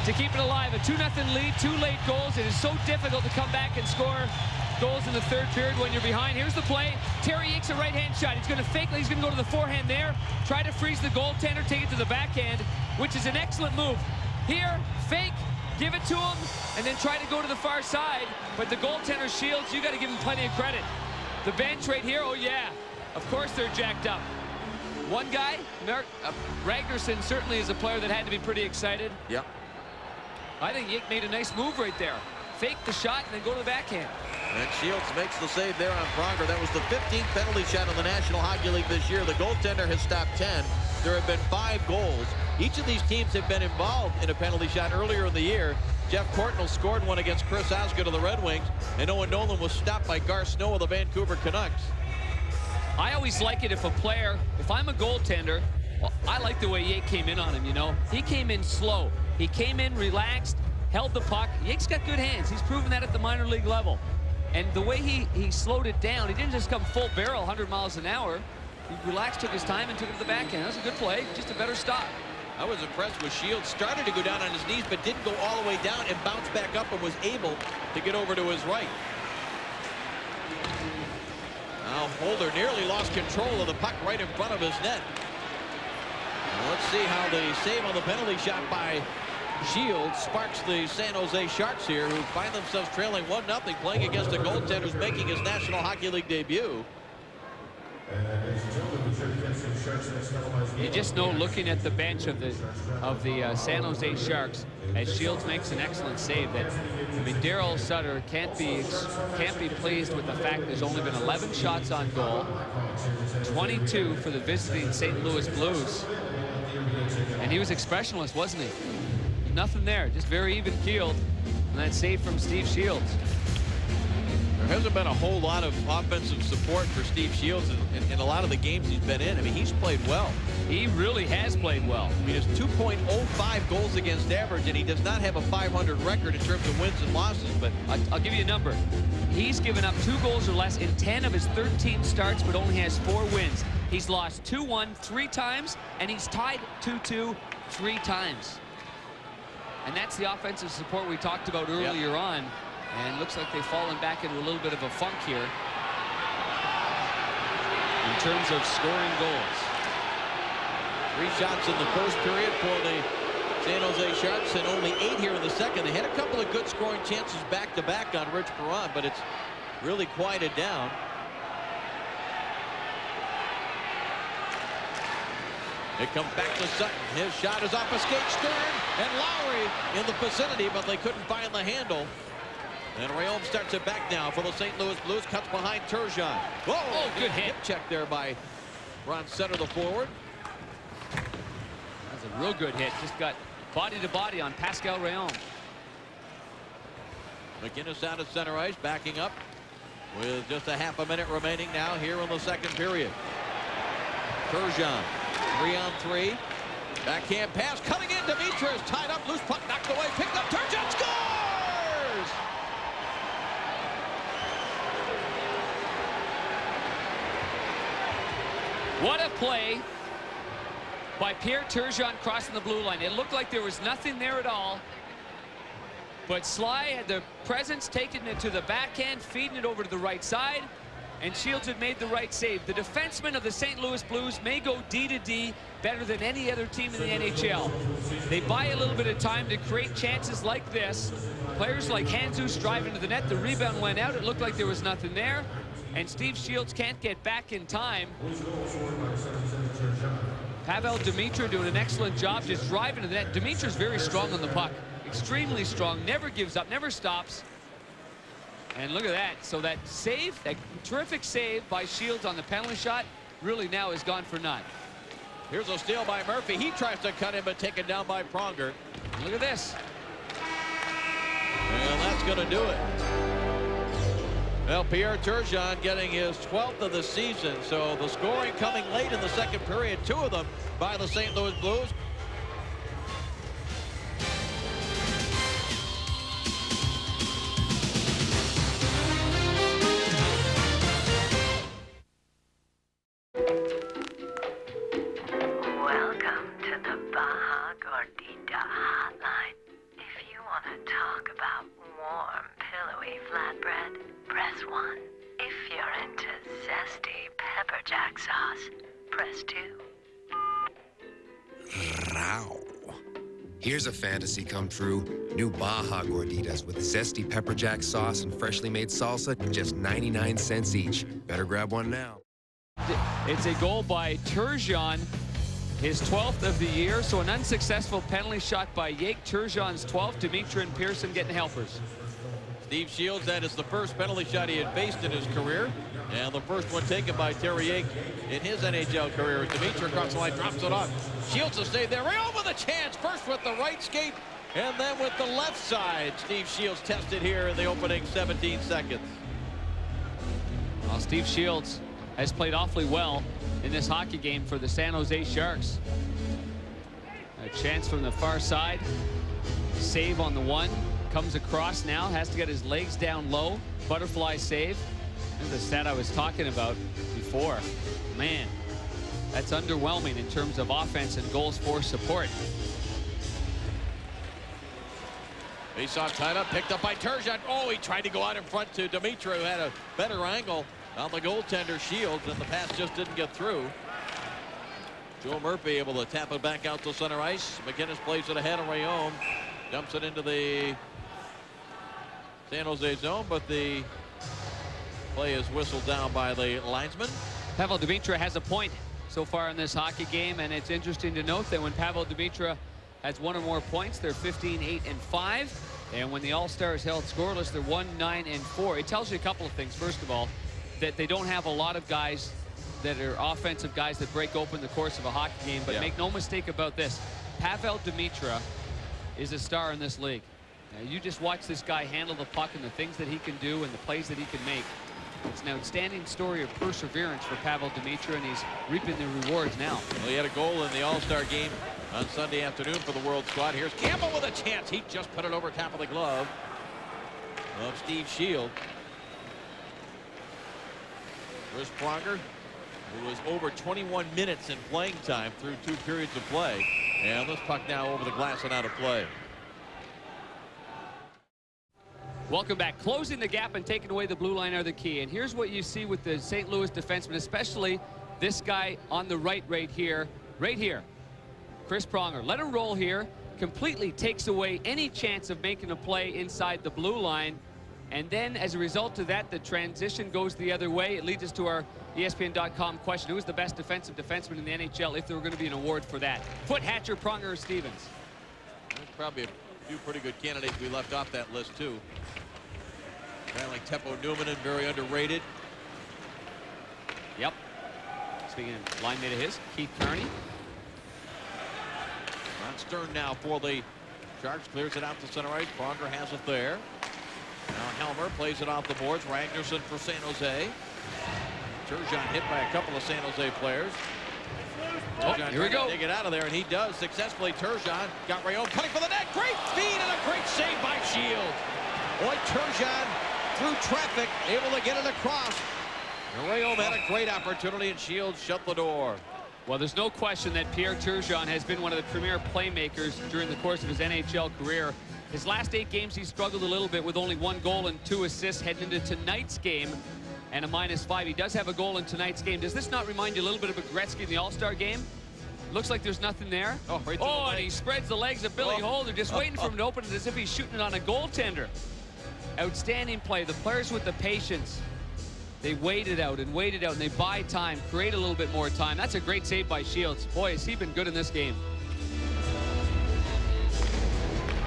to keep it alive. A 2-0 lead, 2 late goals. It is so difficult to come back and score goals in the third period when you're behind. Here's the play. Terry Yates a right-hand shot. He's going to fake. He's going to go to the forehand there. Try to freeze the goaltender, take it to the backhand, which is an excellent move. Here, fake, give it to him, and then try to go to the far side. But the goaltender, Shields, you got to give him plenty of credit. The bench right here, oh yeah, of course they're jacked up. One guy, Ragnarsson, certainly is a player that had to be pretty excited. Yep. I think Yake made a nice move right there. Fake the shot and then go to the backhand. And Shields makes the save there on Pronger. That was the 15th penalty shot in the National Hockey League this year. The goaltender has stopped 10. There have been 5 goals. Each of these teams have been involved in a penalty shot earlier in the year. Jeff Courtnall scored one against Chris Osgood of the Red Wings, and Owen Nolan was stopped by Gar Snow of the Vancouver Canucks. I always like it if if I'm a goaltender, well, I like the way Yake came in on him, you know. He came in slow. He came in relaxed, held the puck. Yake's got good hands. He's proven that at the minor league level. And the way he slowed it down, he didn't just come full barrel, 100 miles an hour. He relaxed, took his time, and took it to the backhand. That was a good play, just a better stop. I was impressed with Shields. Started to go down on his knees, but didn't go all the way down and bounced back up and was able to get over to his right. Now Holder nearly lost control of the puck right in front of his net. Well, let's see how the save on the penalty shot by Shields sparks the San Jose Sharks here, who find themselves trailing 1-0, playing against a goaltender who's making his National Hockey League debut. You just know, looking at the bench of the San Jose Sharks, as Shields makes an excellent save, that Daryl Sutter can't be pleased with the fact there's only been 11 shots on goal, 22 for the visiting St. Louis Blues, and he was expressionless, wasn't he? Nothing there, just very even keeled. And that save from Steve Shields. There hasn't been a whole lot of offensive support for Steve Shields in a lot of the games he's been in. I mean, he's played well. He really has played well. I mean, it's 2.05 goals against average, and he does not have a 500 record in terms of wins and losses. But I'll give you a number. He's given up 2 goals or less in 10 of his 13 starts, but only has 4 wins. He's lost 2-1 3 times, and he's tied 2-2 3 times. And that's the offensive support we talked about earlier on. And looks like they've fallen back into a little bit of a funk here in terms of scoring goals. 3 shots in the first period for the San Jose Sharks and only 8 here in the second. They had a couple of good scoring chances back-to-back on Rich Perron, but it's really quieted down. It comes back to Sutton. His shot is off a skate. Stern and Lowry in the vicinity, but they couldn't find the handle. And Rayom starts it back now for the St. Louis Blues. Cuts behind Turgeon. Whoa! Oh, good hit. Check there by Ron Sutter, the forward. That's a real good hit. Just got body to body on Pascal Rayom. McInnes out at center ice, backing up with just a half a minute remaining now here in the second period. Turgeon, 3-on-3. Backhand pass, cutting in. Dimitra is tied up. Loose puck knocked away. Picked up. Turgeon scores! What a play by Pierre Turgeon crossing the blue line. It looked like there was nothing there at all. But Sly had the presence, taking it to the backhand, feeding it over to the right side, and Shields had made the right save. The defensemen of the St. Louis Blues may go D to D better than any other team in the NHL. They buy a little bit of time to create chances like this. Players like Hanzus drive into the net. The rebound went out. It looked like there was nothing there. And Steve Shields can't get back in time. Pavel Dimitra doing an excellent job just driving to the net. Dimitra's very strong on the puck. Extremely strong, never gives up, never stops. And look at that. So that save, that terrific save by Shields on the penalty shot, really now is gone for naught. Here's a steal by Murphy. He tries to cut in, but taken down by Pronger. Look at this. And that's going to do it. Well, Pierre Turgeon getting his 12th of the season. So the scoring coming late in the second period, 2 of them by the St. Louis Blues. Welcome to the Baja Gordita Hotline. If you want to talk about warm, pillowy flatbread, press 1. If you're into zesty pepper jack sauce, press 2. Wow. Here's a fantasy come true. New Baja Gorditas with zesty pepper jack sauce and freshly made salsa, just 99 cents each. Better grab one now. It's a goal by Turgeon, his 12th of the year. So an unsuccessful penalty shot by Yake. Turgeon's 12th. Dimitra and Pearson getting helpers. Steve Shields, that is the first penalty shot he had faced in his career. And the first one taken by Terry Yake in his NHL career. Dimitra across the line, drops it off. Shields to stay there. Rayom with a chance. First with the right skate, and then with the left side. Steve Shields tested here in the opening 17 seconds. Well, Steve Shields has played awfully well in this hockey game for the San Jose Sharks. A chance from the far side. Save on the one. Comes across now. Has to get his legs down low. Butterfly save. This is the stat I was talking about before. Man, that's underwhelming in terms of offense and goals for support. Faceoff tied up, picked up by Turgeon. Oh, he tried to go out in front to Dimitra, who had a better angle on the goaltender Shields, and the pass just didn't get through. Joe Murphy able to tap it back out to center ice. McInnes plays it ahead of Rayom. Dumps it into the San Jose zone, but the play is whistled down by the linesman. Pavel Dimitra has a point so far in this hockey game, and it's interesting to note that when Pavel Dimitra has 1 or more points, they're 15-8-5, and when the All-Stars held scoreless, they're 1-9-4. It tells you a couple of things. First of all, that they don't have a lot of guys that are offensive guys that break open the course of a hockey game, but make no mistake about this, Pavel Dimitra is a star in this league. You just watch this guy handle the puck and the things that he can do and the plays that he can make. It's an outstanding story of perseverance for Pavel Demitra, and he's reaping the rewards now. Well, he had a goal in the All-Star game on Sunday afternoon for the World Squad. Here's Campbell with a chance. He just put it over top of the glove of Steve Shield. Chris Pronger, who was over 21 minutes in playing time through 2 periods of play. And this puck now over the glass and out of play. Welcome back. Closing the gap and taking away the blue line are the key. And here's what you see with the St. Louis defenseman, especially this guy on the right here. Chris Pronger. Let him roll here. Completely takes away any chance of making a play inside the blue line. And then as a result of that, the transition goes the other way. It leads us to our ESPN.com question. Who is the best defensive defenseman in the NHL if there were going to be an award for that? Foot Hatcher, Pronger, or Stevens? There's probably a few pretty good candidates we left off that list, too. A guy like Teppo Numminen, very underrated. Yep. Speaking of line mate of his, Keith Kearney. Ron Stern now for the Sharks. Clears it out to center ice. Pronger has it there. Now Helmer plays it off the boards. Ragnarsson for San Jose. Turgeon hit by a couple of San Jose players. Here we go. To get out of there, and he does successfully. Turgeon got Rayon cutting for the net. Great feed and a great save by Shield. Boy, Turgeon through traffic, able to get it across. Rayon had a great opportunity, and Shield shut the door. Well, there's no question that Pierre Turgeon has been one of the premier playmakers during the course of his NHL career. His last 8 games, he struggled a little bit with only 1 goal and 2 assists heading into tonight's game and a -5. He does have a goal in tonight's game. Does this not remind you a little bit of Gretzky in the All-Star game? Looks like there's nothing there. Oh, right and he spreads the legs of Billy Holder, just waiting for him to open it as if he's shooting it on a goaltender. Outstanding play. The players with the patience. They wait it out, and they buy time, create a little bit more time. That's a great save by Shields. Boy, has he been good in this game.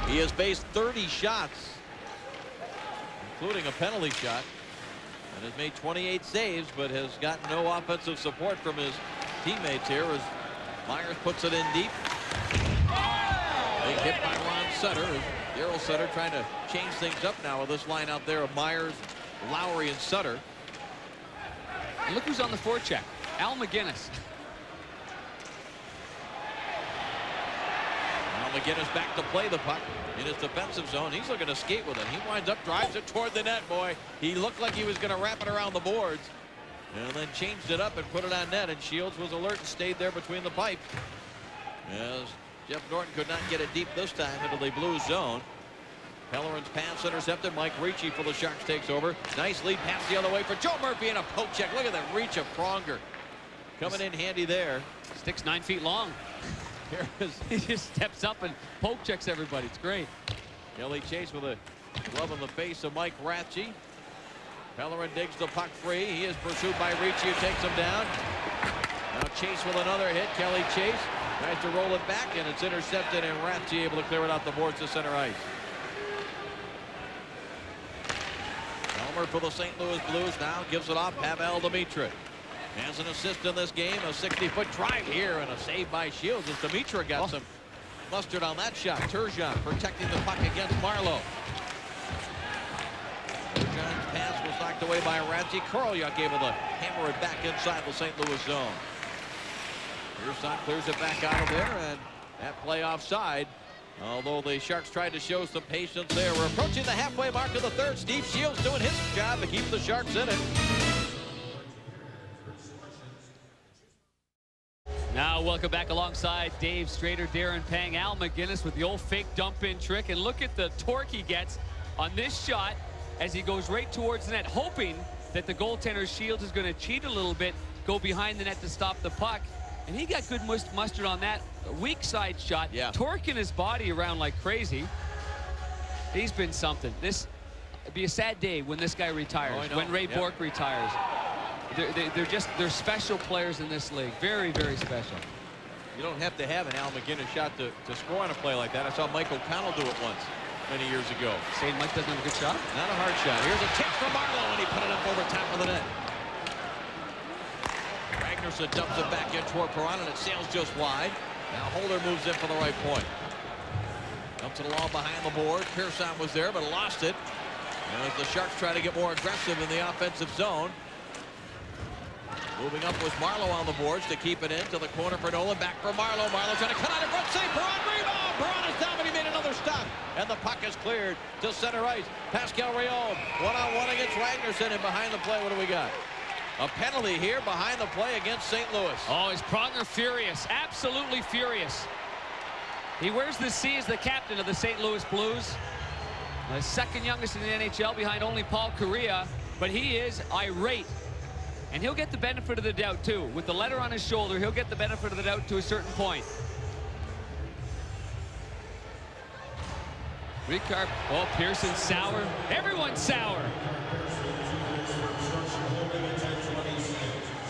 He has faced 30 shots, including a penalty shot, and has made 28 saves, but has gotten no offensive support from his teammates here as Myers puts it in deep. Big hit by Ron Sutter. Daryl Sutter trying to change things up now with this line out there of Myers, Lowry, and Sutter. And look who's on the forecheck. Al McGinnis. McGinnis back to play the puck in his defensive zone. He's looking to skate with it. He winds up, drives it toward the net, boy. He looked like he was going to wrap it around the boards and then changed it up and put it on net, and Shields was alert and stayed there between the pipes. As Jeff Norton could not get it deep this time into the blue zone. Pellerin's pass intercepted. Mike Ricci for the Sharks takes over. Nice lead pass the other way for Joe Murphy and a poke check. Look at that reach of Pronger. Coming in handy there. Stick's 9 feet long. He just steps up and poke checks everybody. It's great. Kelly Chase with a glove in the face of Mike Ratchey. Pellerin digs the puck free. He is pursued by Ricci, who takes him down. Now Chase with another hit. Kelly Chase tries to roll it back, and it's intercepted, and Ratchey able to clear it out the boards to center ice. Elmer for the St. Louis Blues now gives it off. Pavel Demitra has an assist in this game, a 60-foot drive here, and a save by Shields as Demitra got some mustard on that shot. Turgeon protecting the puck against Marlowe. Turgeon's pass was knocked away by Ratchey. Korolyuk able to hammer it back inside the St. Louis zone. Pearson clears it back out of there, and that play offside. Although the Sharks tried to show some patience there. We're approaching the halfway mark of the third. Steve Shields doing his job to keep the Sharks in it. Now welcome back alongside Dave Strader, Darren Pang, Al McGinnis with the old fake dump-in trick. And look at the torque he gets on this shot as he goes right towards the net, hoping that the goaltender Shields is going to cheat a little bit, go behind the net to stop the puck. And he got good mustard on that weak side shot, torquing his body around like crazy. He's been something. This would be a sad day when this guy retires, when Ray Bourque retires. They're special players in this league. Very, very special. You don't have to have an Al McGinnis shot to score on a play like that. I saw Mike O'Connell do it once many years ago. Saying Mike doesn't have a good shot? Not a hard shot. Here's a kick from Marlowe, and he put it up over top of the net. Ragnarsson dumps it back in toward Perron, and it sails just wide. Now Holder moves in for the right point. Dumps it along behind the board. Pearson was there, but lost it. As the Sharks try to get more aggressive in the offensive zone. Moving up was Marlowe on the boards to keep it in to the corner for Nolan. Back for Marlowe. Marlowe trying to cut out in front. Save. Perron rebound. Perron is down, but he made another stop. And the puck is cleared to center ice. Pascal Rayon one-on-one against Ragnarsson. And behind the play, what do we got? A penalty here behind the play against St. Louis. Oh, is Pronger furious? Absolutely furious. He wears the C as the captain of the St. Louis Blues. The second youngest in the NHL behind only Paul Kariya. But he is irate. And he'll get the benefit of the doubt, too. With the letter on his shoulder, he'll get the benefit of the doubt to a certain point. Ricard, oh, Pearson sour. Everyone's sour.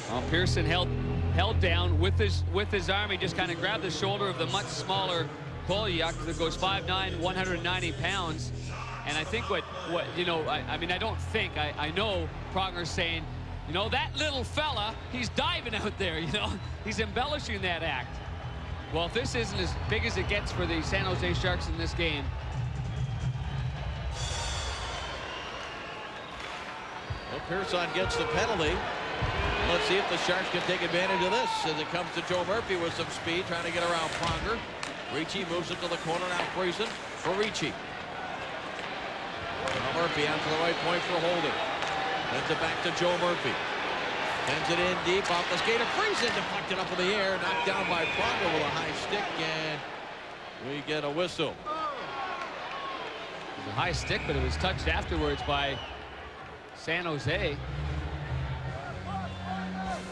Oh, Pearson held down with his arm. He just kind of grabbed the shoulder of the much smaller Kolyak that goes 5'9", 190 pounds. And I think what you know, I mean, I don't think, I know Pronger's saying, you know, that little fella, he's diving out there, you know. He's embellishing that act. Well, if this isn't as big as it gets for the San Jose Sharks in this game. Well, Pearson gets the penalty. Let's see if the Sharks can take advantage of this as it comes to Joe Murphy with some speed, trying to get around Pronger. Ricci moves it to the corner, now Friesen for Ricci. Murphy out to the right point for Holden. Sends it back to Joe Murphy. Sends it in deep off the skater. Friesen deflected up in the air. Knocked down by Pronger with a high stick. And we get a whistle. It was a high stick, but it was touched afterwards by San Jose.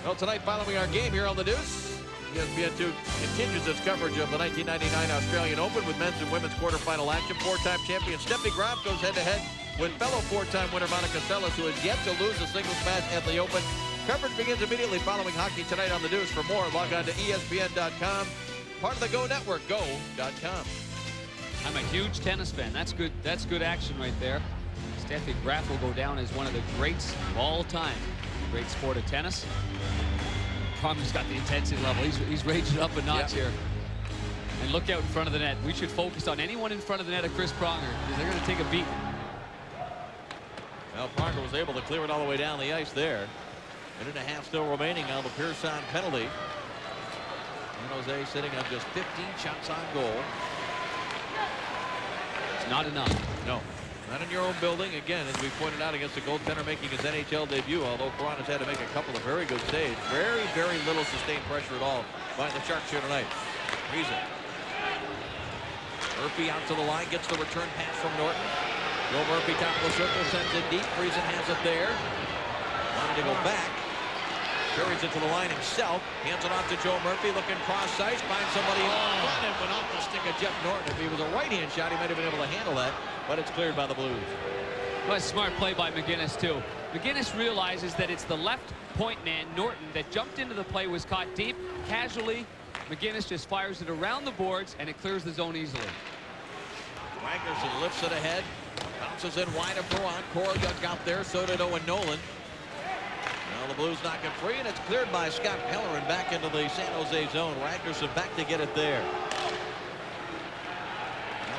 Well, tonight following our game here on the Deuce, ESPN2 continues its coverage of the 1999 Australian Open with men's and women's quarterfinal action. Four-time champion Steffi Graf goes head-to-head with fellow four-time winner Monica Seles, who has yet to lose a singles match at the Open. Coverage begins immediately following hockey tonight on the Deuce. For more, log on to ESPN.com. Part of the Go Network, go.com. I'm a huge tennis fan. That's good. That's good action right there. Steffi Graf will go down as one of the greats of all time. Great sport of tennis. Pronger's got the intensity level. He's raging up a notch here. And look out in front of the net. We should focus on anyone in front of the net of Chris Pronger, because they're going to take a beating. Well, Pronger was able to clear it all the way down the ice there. Minute and a half still remaining on the Pearson penalty. San Jose sitting on just 15 shots on goal. It's not enough. No. Not in your own building. Again, as we pointed out, against a goaltender making his NHL debut, although Perron has had to make a couple of very good saves. Very, very little sustained pressure at all by the Sharks here tonight. Friesen. Murphy out to the line, gets the return pass from Norton. Joe Murphy top of the circle, sends it deep. Friesen has it there. Wanted to go back. Carries it to the line himself. Hands it off to Joe Murphy, looking cross ice, finds somebody on front and went off the stick of Jeff Norton. If he was a right-hand shot, he might have been able to handle that, but it's cleared by the Blues. Well, a smart play by McGinnis, too. McGinnis realizes that it's the left point man, Norton, that jumped into the play, was caught deep. Casually, McGinnis just fires it around the boards, and it clears the zone easily. Ragnarsson lifts it ahead. Bounces in wide of Perron. Koroliuk got there, so did Owen Nolan. Now the Blues knock it free, and it's cleared by Scott Pellerin back into the San Jose zone. Ragnarsson back to get it there.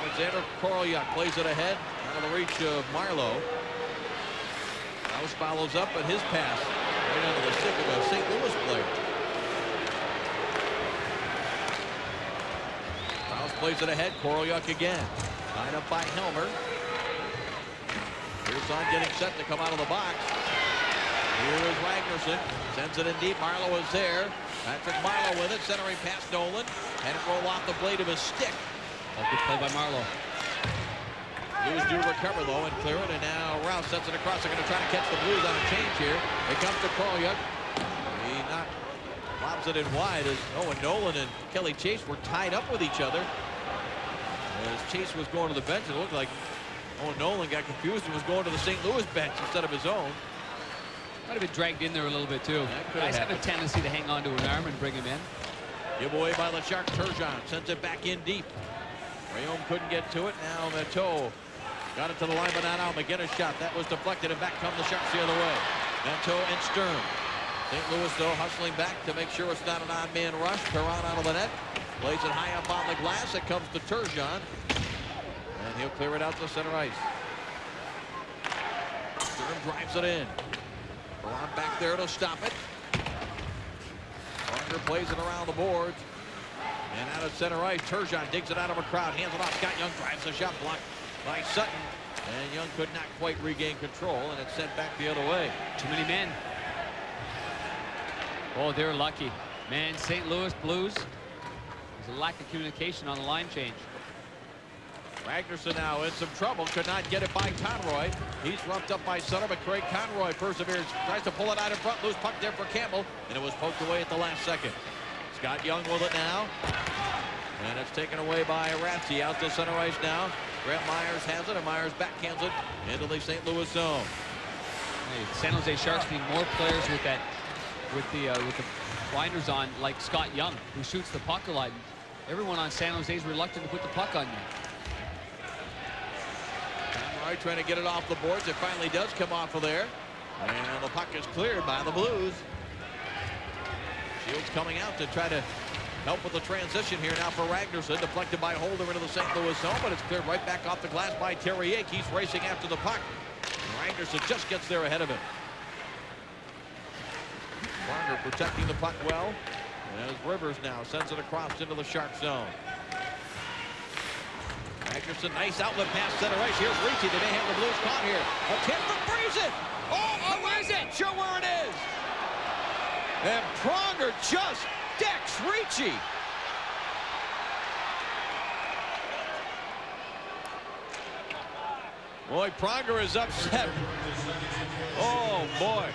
Alexander Koroliuk plays it ahead, out of the reach of Marlowe. House follows up, but his pass right under the stick of a St. Louis player. House plays it ahead, Koroliuk again. Tied up by Helmer. Pearson getting set to come out of the box. Here is Ragnarsson. Sends it in deep. Marlowe is there. Patrick Marlowe with it. Centering past Nolan. And it roll off the blade of his stick. Oh, good play by Marlowe. Blues do recover, though, and clear it. And now Rouse sets it across. They're going to try to catch the Blues on a change here. It comes to Koroliuk. He lobs it in wide as Owen Nolan and Kelly Chase were tied up with each other. As Chase was going to the bench, it looked like Owen Nolan got confused and was going to the St. Louis bench instead of his own. Might have been dragged in there a little bit, too. Guys have a tendency to hang on to an arm and bring him in. Give away by the Sharks. Turgeon sends it back in deep. Rayon couldn't get to it. Now Matteau got it to the line, but not out. McGinnis shot. That was deflected, and back come the Sharks the other way. Matteau and Stern. St. Louis, though, hustling back to make sure it's not an odd man rush. Perron out of the net. Plays it high up on the glass. It comes to Turgeon. And he'll clear it out to center ice. Sturm drives it in. Braun back there to stop it. Pronger plays it around the boards. And out of center ice, Turgeon digs it out of a crowd, hands it off. Scott Young drives the shot, blocked by Sutton. And Young could not quite regain control, and it's sent back the other way. Too many men. Oh, they're lucky. Man, St. Louis Blues, there's a lack of communication on the line change. Ragnarsson now in some trouble, could not get it by Conroy. He's roughed up by Sutter, but Craig Conroy perseveres, tries to pull it out in front, loose puck there for Campbell, and it was poked away at the last second. Scott Young with it now, and it's taken away by Ratzi out to center ice now. Brett Myers has it, and Myers backhands it into the St. Louis zone. Hey, San Jose Sharks need more players with that, with the blinders on, like Scott Young, who shoots the puck a lot. Everyone on San Jose is reluctant to put the puck on you. Conroy trying to get it off the boards. It finally does come off of there, and the puck is cleared by the Blues. Shields coming out to try to help with the transition here now for Ragnarsson. Deflected by Holder into the St. Louis zone, but it's cleared right back off the glass by Terrier. He's racing after the puck. Ragnarsson just gets there ahead of him. Pronger protecting the puck well. As Rivers now sends it across into the Shark zone. Ragnarsson, nice outlet pass center ice. Here's Ricci. They may have the Blues caught here. A tip from Friesen. Oh, where is it? Sure where it is. And Pronger just decks Ricci. Boy, Pronger is upset. Oh, boy.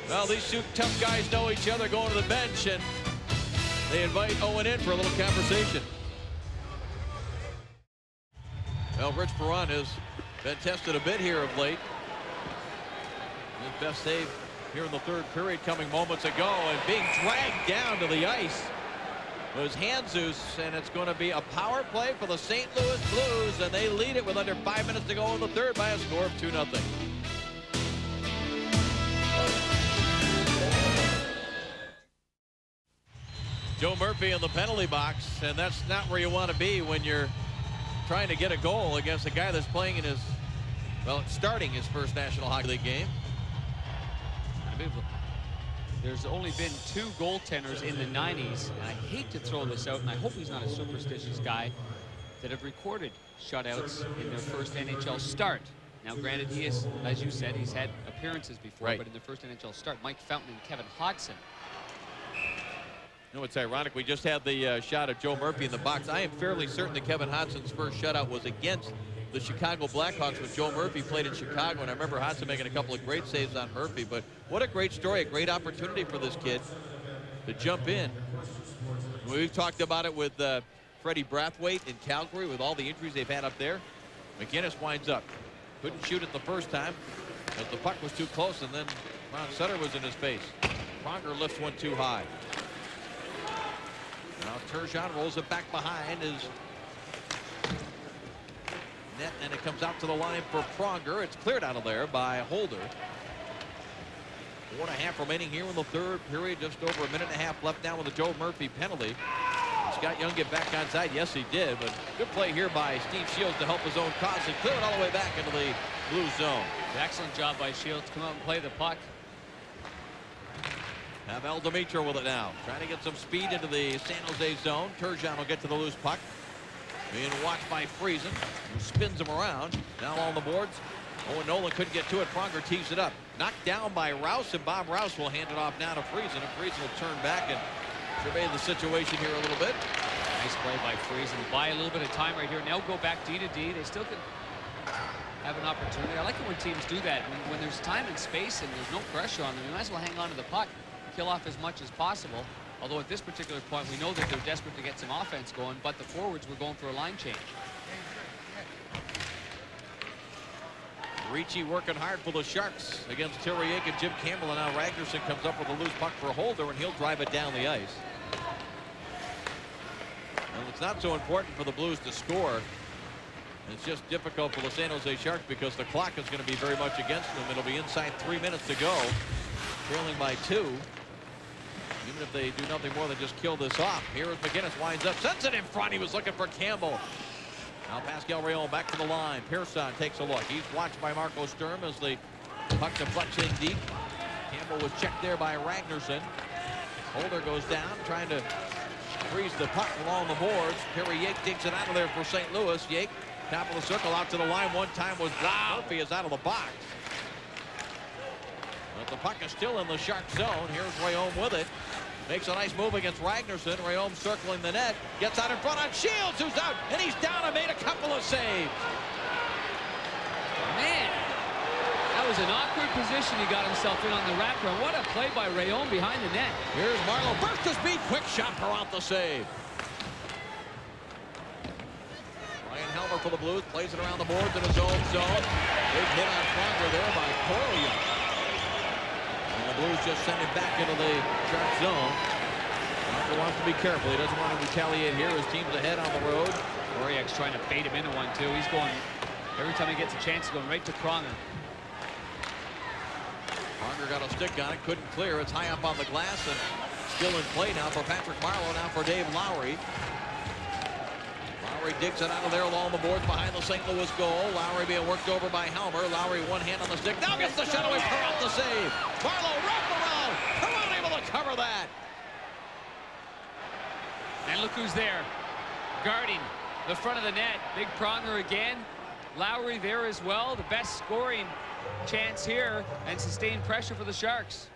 Well, these two tough guys know each other going to the bench, and they invite Owen in for a little conversation. Well, Rich Perron has been tested a bit here of late. His best save here in the third period coming moments ago, and being dragged down to the ice was Jesus, and it's going to be a power play for the St. Louis Blues, and they lead it with under 5 minutes to go in the third by a score of 2-0. Joe Murphy in the penalty box, and that's not where you want to be when you're trying to get a goal against a guy that's playing in his, well, starting his first National Hockey League game. There's only been 2 goaltenders in the 90s, and I hate to throw this out, and I hope he's not a superstitious guy, that have recorded shutouts in their first NHL start. Now, granted, he is, as you said, he's had appearances before, right, but in the first NHL start, Mike Fountain and Kevin Hodson. You know, it's ironic. We just had the shot of Joe Murphy in the box. I am fairly certain that Kevin Hodson's first shutout was against the Chicago Blackhawks when Joe Murphy played in Chicago, and I remember Hodson making a couple of great saves on Murphy. But what a great story, a great opportunity for this kid to jump in. We've talked about it with Freddie Brathwaite in Calgary with all the injuries they've had up there. McGinnis winds up. Couldn't shoot it the first time, but the puck was too close, and then Ron Sutter was in his face. Pronger lifts one too high. Now Turgeon rolls it back behind his net, and it comes out to the line for Pronger. It's cleared out of there by Holder. 4.5 remaining here in the third period. Just over a minute and a half left now with a Joe Murphy penalty. Scott Young get back onside. Yes, he did, but good play here by Steve Shields to help his own cause and clear it all the way back into the blue zone. Excellent job by Shields to come out and play the puck. Have El Dimitro with it now. Trying to get some speed into the San Jose zone. Turgeon will get to the loose puck. Being watched by Friesen, who spins him around. Now on the boards. Owen Nolan couldn't get to it. Pronger tees it up. Knocked down by Rouse, and Bob Rouse will hand it off now to Friesen. And Friesen will turn back and survey the situation here a little bit. Nice play by Friesen. Buy a little bit of time right here. Now go back D to D. They still can have an opportunity. I like it when teams do that. When there's time and space and there's no pressure on them, you might as well hang on to the puck. Kill off as much as possible. Although at this particular point, we know that they're desperate to get some offense going, but the forwards were going for a line change. Ricci working hard for the Sharks against Terrier and Jim Campbell, and now Ragnarsson comes up with a loose puck for Holder, and he'll drive it down the ice. Well, it's not so important for the Blues to score. It's just difficult for the San Jose Sharks because the clock is going to be very much against them. It'll be inside 3 minutes to go, trailing by 2. Even if they do nothing more than just kill this off. Here is McGinnis, winds up, sends it in front. He was looking for Campbell. Now Pascal Rayon back to the line. Pearson takes a look. He's watched by Marco Sturm as the puck deflects in deep. Campbell was checked there by Ragnarsson. Holder goes down, trying to freeze the puck along the boards. Kerry Yake takes it out of there for St. Louis. Yake, top of the circle, out to the line. One time was blocked. Murphy is out of the box. But the puck is still in the Shark zone. Here's Rayon with it. Makes a nice move against Ragnarsson. Rayon circling the net. Gets out in front on Shields, who's out. And he's down and made a couple of saves. Man, that was an awkward position he got himself in on the wrapper. What a play by Rayon behind the net. Here's Marleau. Burst his beat. Quick shot. Perrant the save. Ryan Helmer for the Blues. Plays it around the boards in his own zone. Big hit on Pronger there by Corley. The Blues just send him back into the Shark zone. Walker wants to be careful. He doesn't want to retaliate here. His team's ahead on the road. Voracek's trying to bait him into one, too. He's going, every time he gets a chance, he's going right to Pronger. Pronger got a stick on it. Couldn't clear. It's high up on the glass and still in play now for Patrick Marleau. Now for Dave Lowry. Lowry digs it out of there along the boards behind the St. Louis goal. Lowry being worked over by Helmer. Lowry one hand on the stick. Now gets the shot away. Perrant the save. Marleau wrapped around. Perrant able to cover that. And look who's there. Guarding the front of the net. Big Pronger again. Lowry there as well. The best scoring chance here and sustained pressure for the Sharks.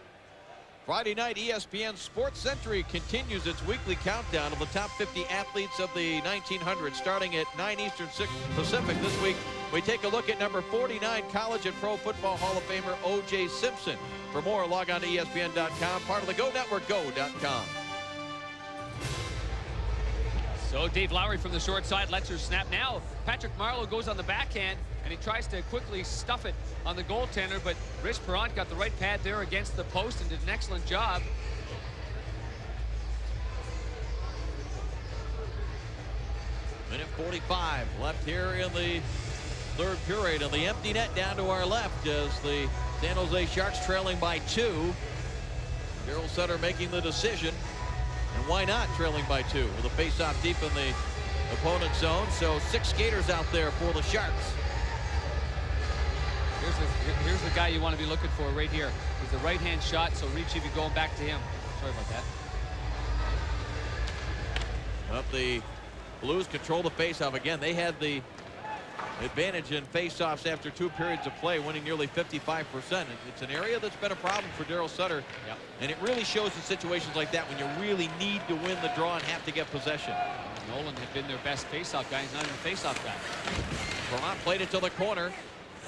Friday night, ESPN Sports Century continues its weekly countdown of the top 50 athletes of the 1900s, starting at 9 Eastern, 6 Pacific. This week, we take a look at number 49, College and Pro Football Hall of Famer O.J. Simpson. For more, log on to ESPN.com, part of the Go Network, go.com. So Dave Lowry from the short side lets her snap. Now Patrick Marleau goes on the backhand, and he tries to quickly stuff it on the goaltender, but Rich Perrant got the right pad there against the post and did an excellent job. Minute 45 left here in the third period, and the empty net down to our left as the San Jose Sharks trailing by 2. Daryl Sutter making the decision, and why not trailing by 2 with a face-off deep in the opponent's zone. So 6 skaters out there for the Sharks. Here's the guy you want to be looking for right here. He's the right-hand shot, so Ricci be going back to him. Sorry about that. Well, the Blues control the face-off again. They had the advantage in face-offs after 2 periods of play, winning nearly 55%. It's an area that's been a problem for Daryl Sutter. Yep. And it really shows in situations like that when you really need to win the draw and have to get possession. Nolan had been their best face-off guy. He's not even a face-off guy. Perrant played it to the corner.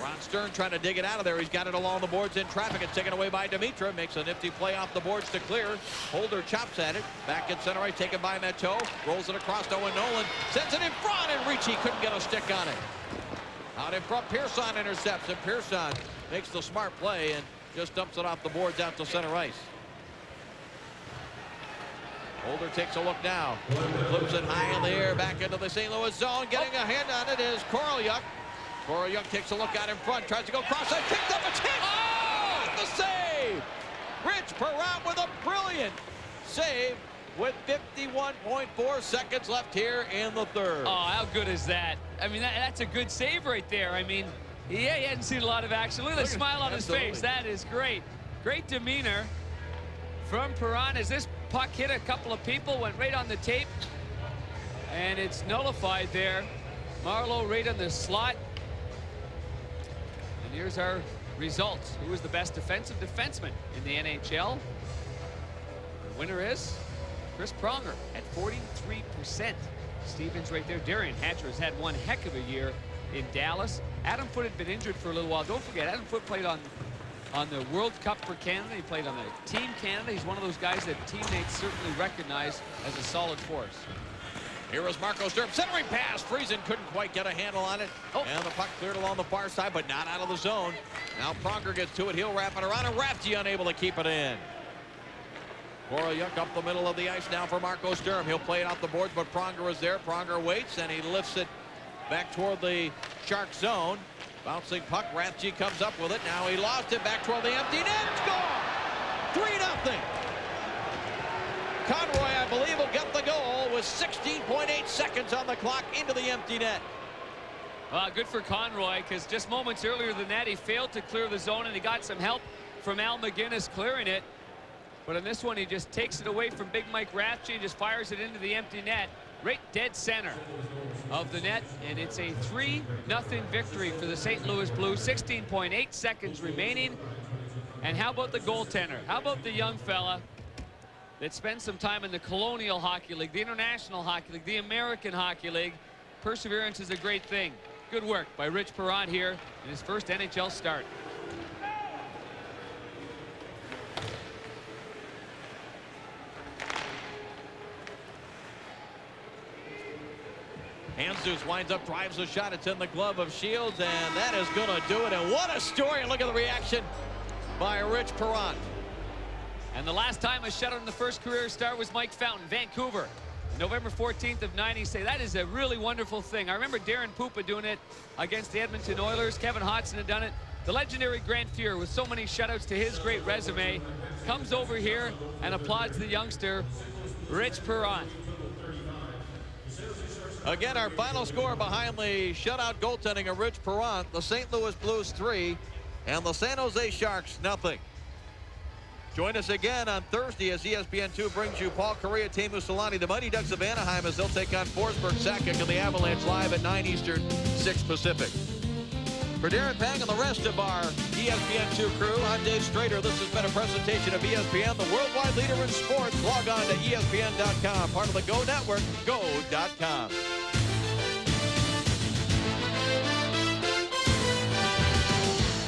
Ron Stern trying to dig it out of there. He's got it along the boards in traffic. It's taken away by Dimitra. Makes a nifty play off the boards to clear. Holder chops at it. Back at center ice, taken by Matteau. Rolls it across to Owen Nolan. Sends it in front, and Ricci couldn't get a stick on it. Out in front, Pearson intercepts, and Pearson makes the smart play and just dumps it off the boards out to center ice. Holder takes a look now. Flips it high in the air back into the St. Louis zone. Getting a hand on it is Korolyuk. Korolyuk takes a look out in front, tries to go cross-side, kicked up, it's hit! Oh! The save! Rich Perrant with a brilliant save with 51.4 seconds left here in the third. Oh, how good is that? I mean, that's a good save right there. I mean, yeah, he hadn't seen a lot of action. Look at the smile on his face. That is great. Great demeanor from Perrant as this puck hit a couple of people, went right on the tape, and it's nullified there. Marleau right on the slot. And here's our results. Who is the best defensive defenseman in the NHL? The winner is Chris Pronger at 43%. Stevens right there. Darian Hatcher has had one heck of a year in Dallas. Adam Foote had been injured for a little while. Don't forget, Adam Foote played on the World Cup for Canada. He played on the Team Canada. He's one of those guys that teammates certainly recognize as a solid force. Here is Marco Sturm, centering pass. Friesen couldn't quite get a handle on it. And the puck cleared along the far side, but not out of the zone. Now Pronger gets to it. He'll wrap it around, and Rafty unable to keep it in. Korolyuk up the middle of the ice now for Marco Sturm. He'll play it off the boards, but Pronger is there. Pronger waits, and he lifts it back toward the Shark zone. Bouncing puck. Rathje comes up with it. Now he lost it back toward the empty net. Score! 3-0. Conroy, I believe, will get the goal with 16.8 seconds on the clock into the empty net. Well, good for Conroy, because just moments earlier than that, he failed to clear the zone, and he got some help from Al McGinnis clearing it. But in this one, he just takes it away from Big Mike Rathje and just fires it into the empty net, right dead center of the net. And it's a 3-0 victory for the St. Louis Blues. 16.8 seconds remaining. And how about the goaltender? How about the young fella that spends some time in the Colonial Hockey League, the International Hockey League, the American Hockey League? Perseverance is a great thing. Good work by Rich Perron here in his first NHL start. Handzus winds up, drives a shot. It's in the glove of Shields, and that is going to do it. And what a story. Look at the reaction by Rich Perron. And the last time a shutout in the first career start was Mike Fountain, Vancouver. November 14th of 90. Say that is a really wonderful thing. I remember Darren Pupa doing it against the Edmonton Oilers. Kevin Hodgson had done it. The legendary Grant Fuhr, with so many shutouts to his great resume, comes over here and applauds the youngster, Rich Perron. Again, our final score behind the shutout goaltending of Rich Perron: the St. Louis Blues 3 and the San Jose Sharks 0. Join us again on Thursday as ESPN2 brings you Paul Correa, Teemu Selanne, the Mighty Ducks of Anaheim, as they'll take on Forsberg, Sakic, and the Avalanche live at 9 Eastern, 6 Pacific. For Darren Pang and the rest of our ESPN2 crew, I'm Dave Strader. This has been a presentation of ESPN, the worldwide leader in sports. Log on to ESPN.com, part of the Go Network, go.com.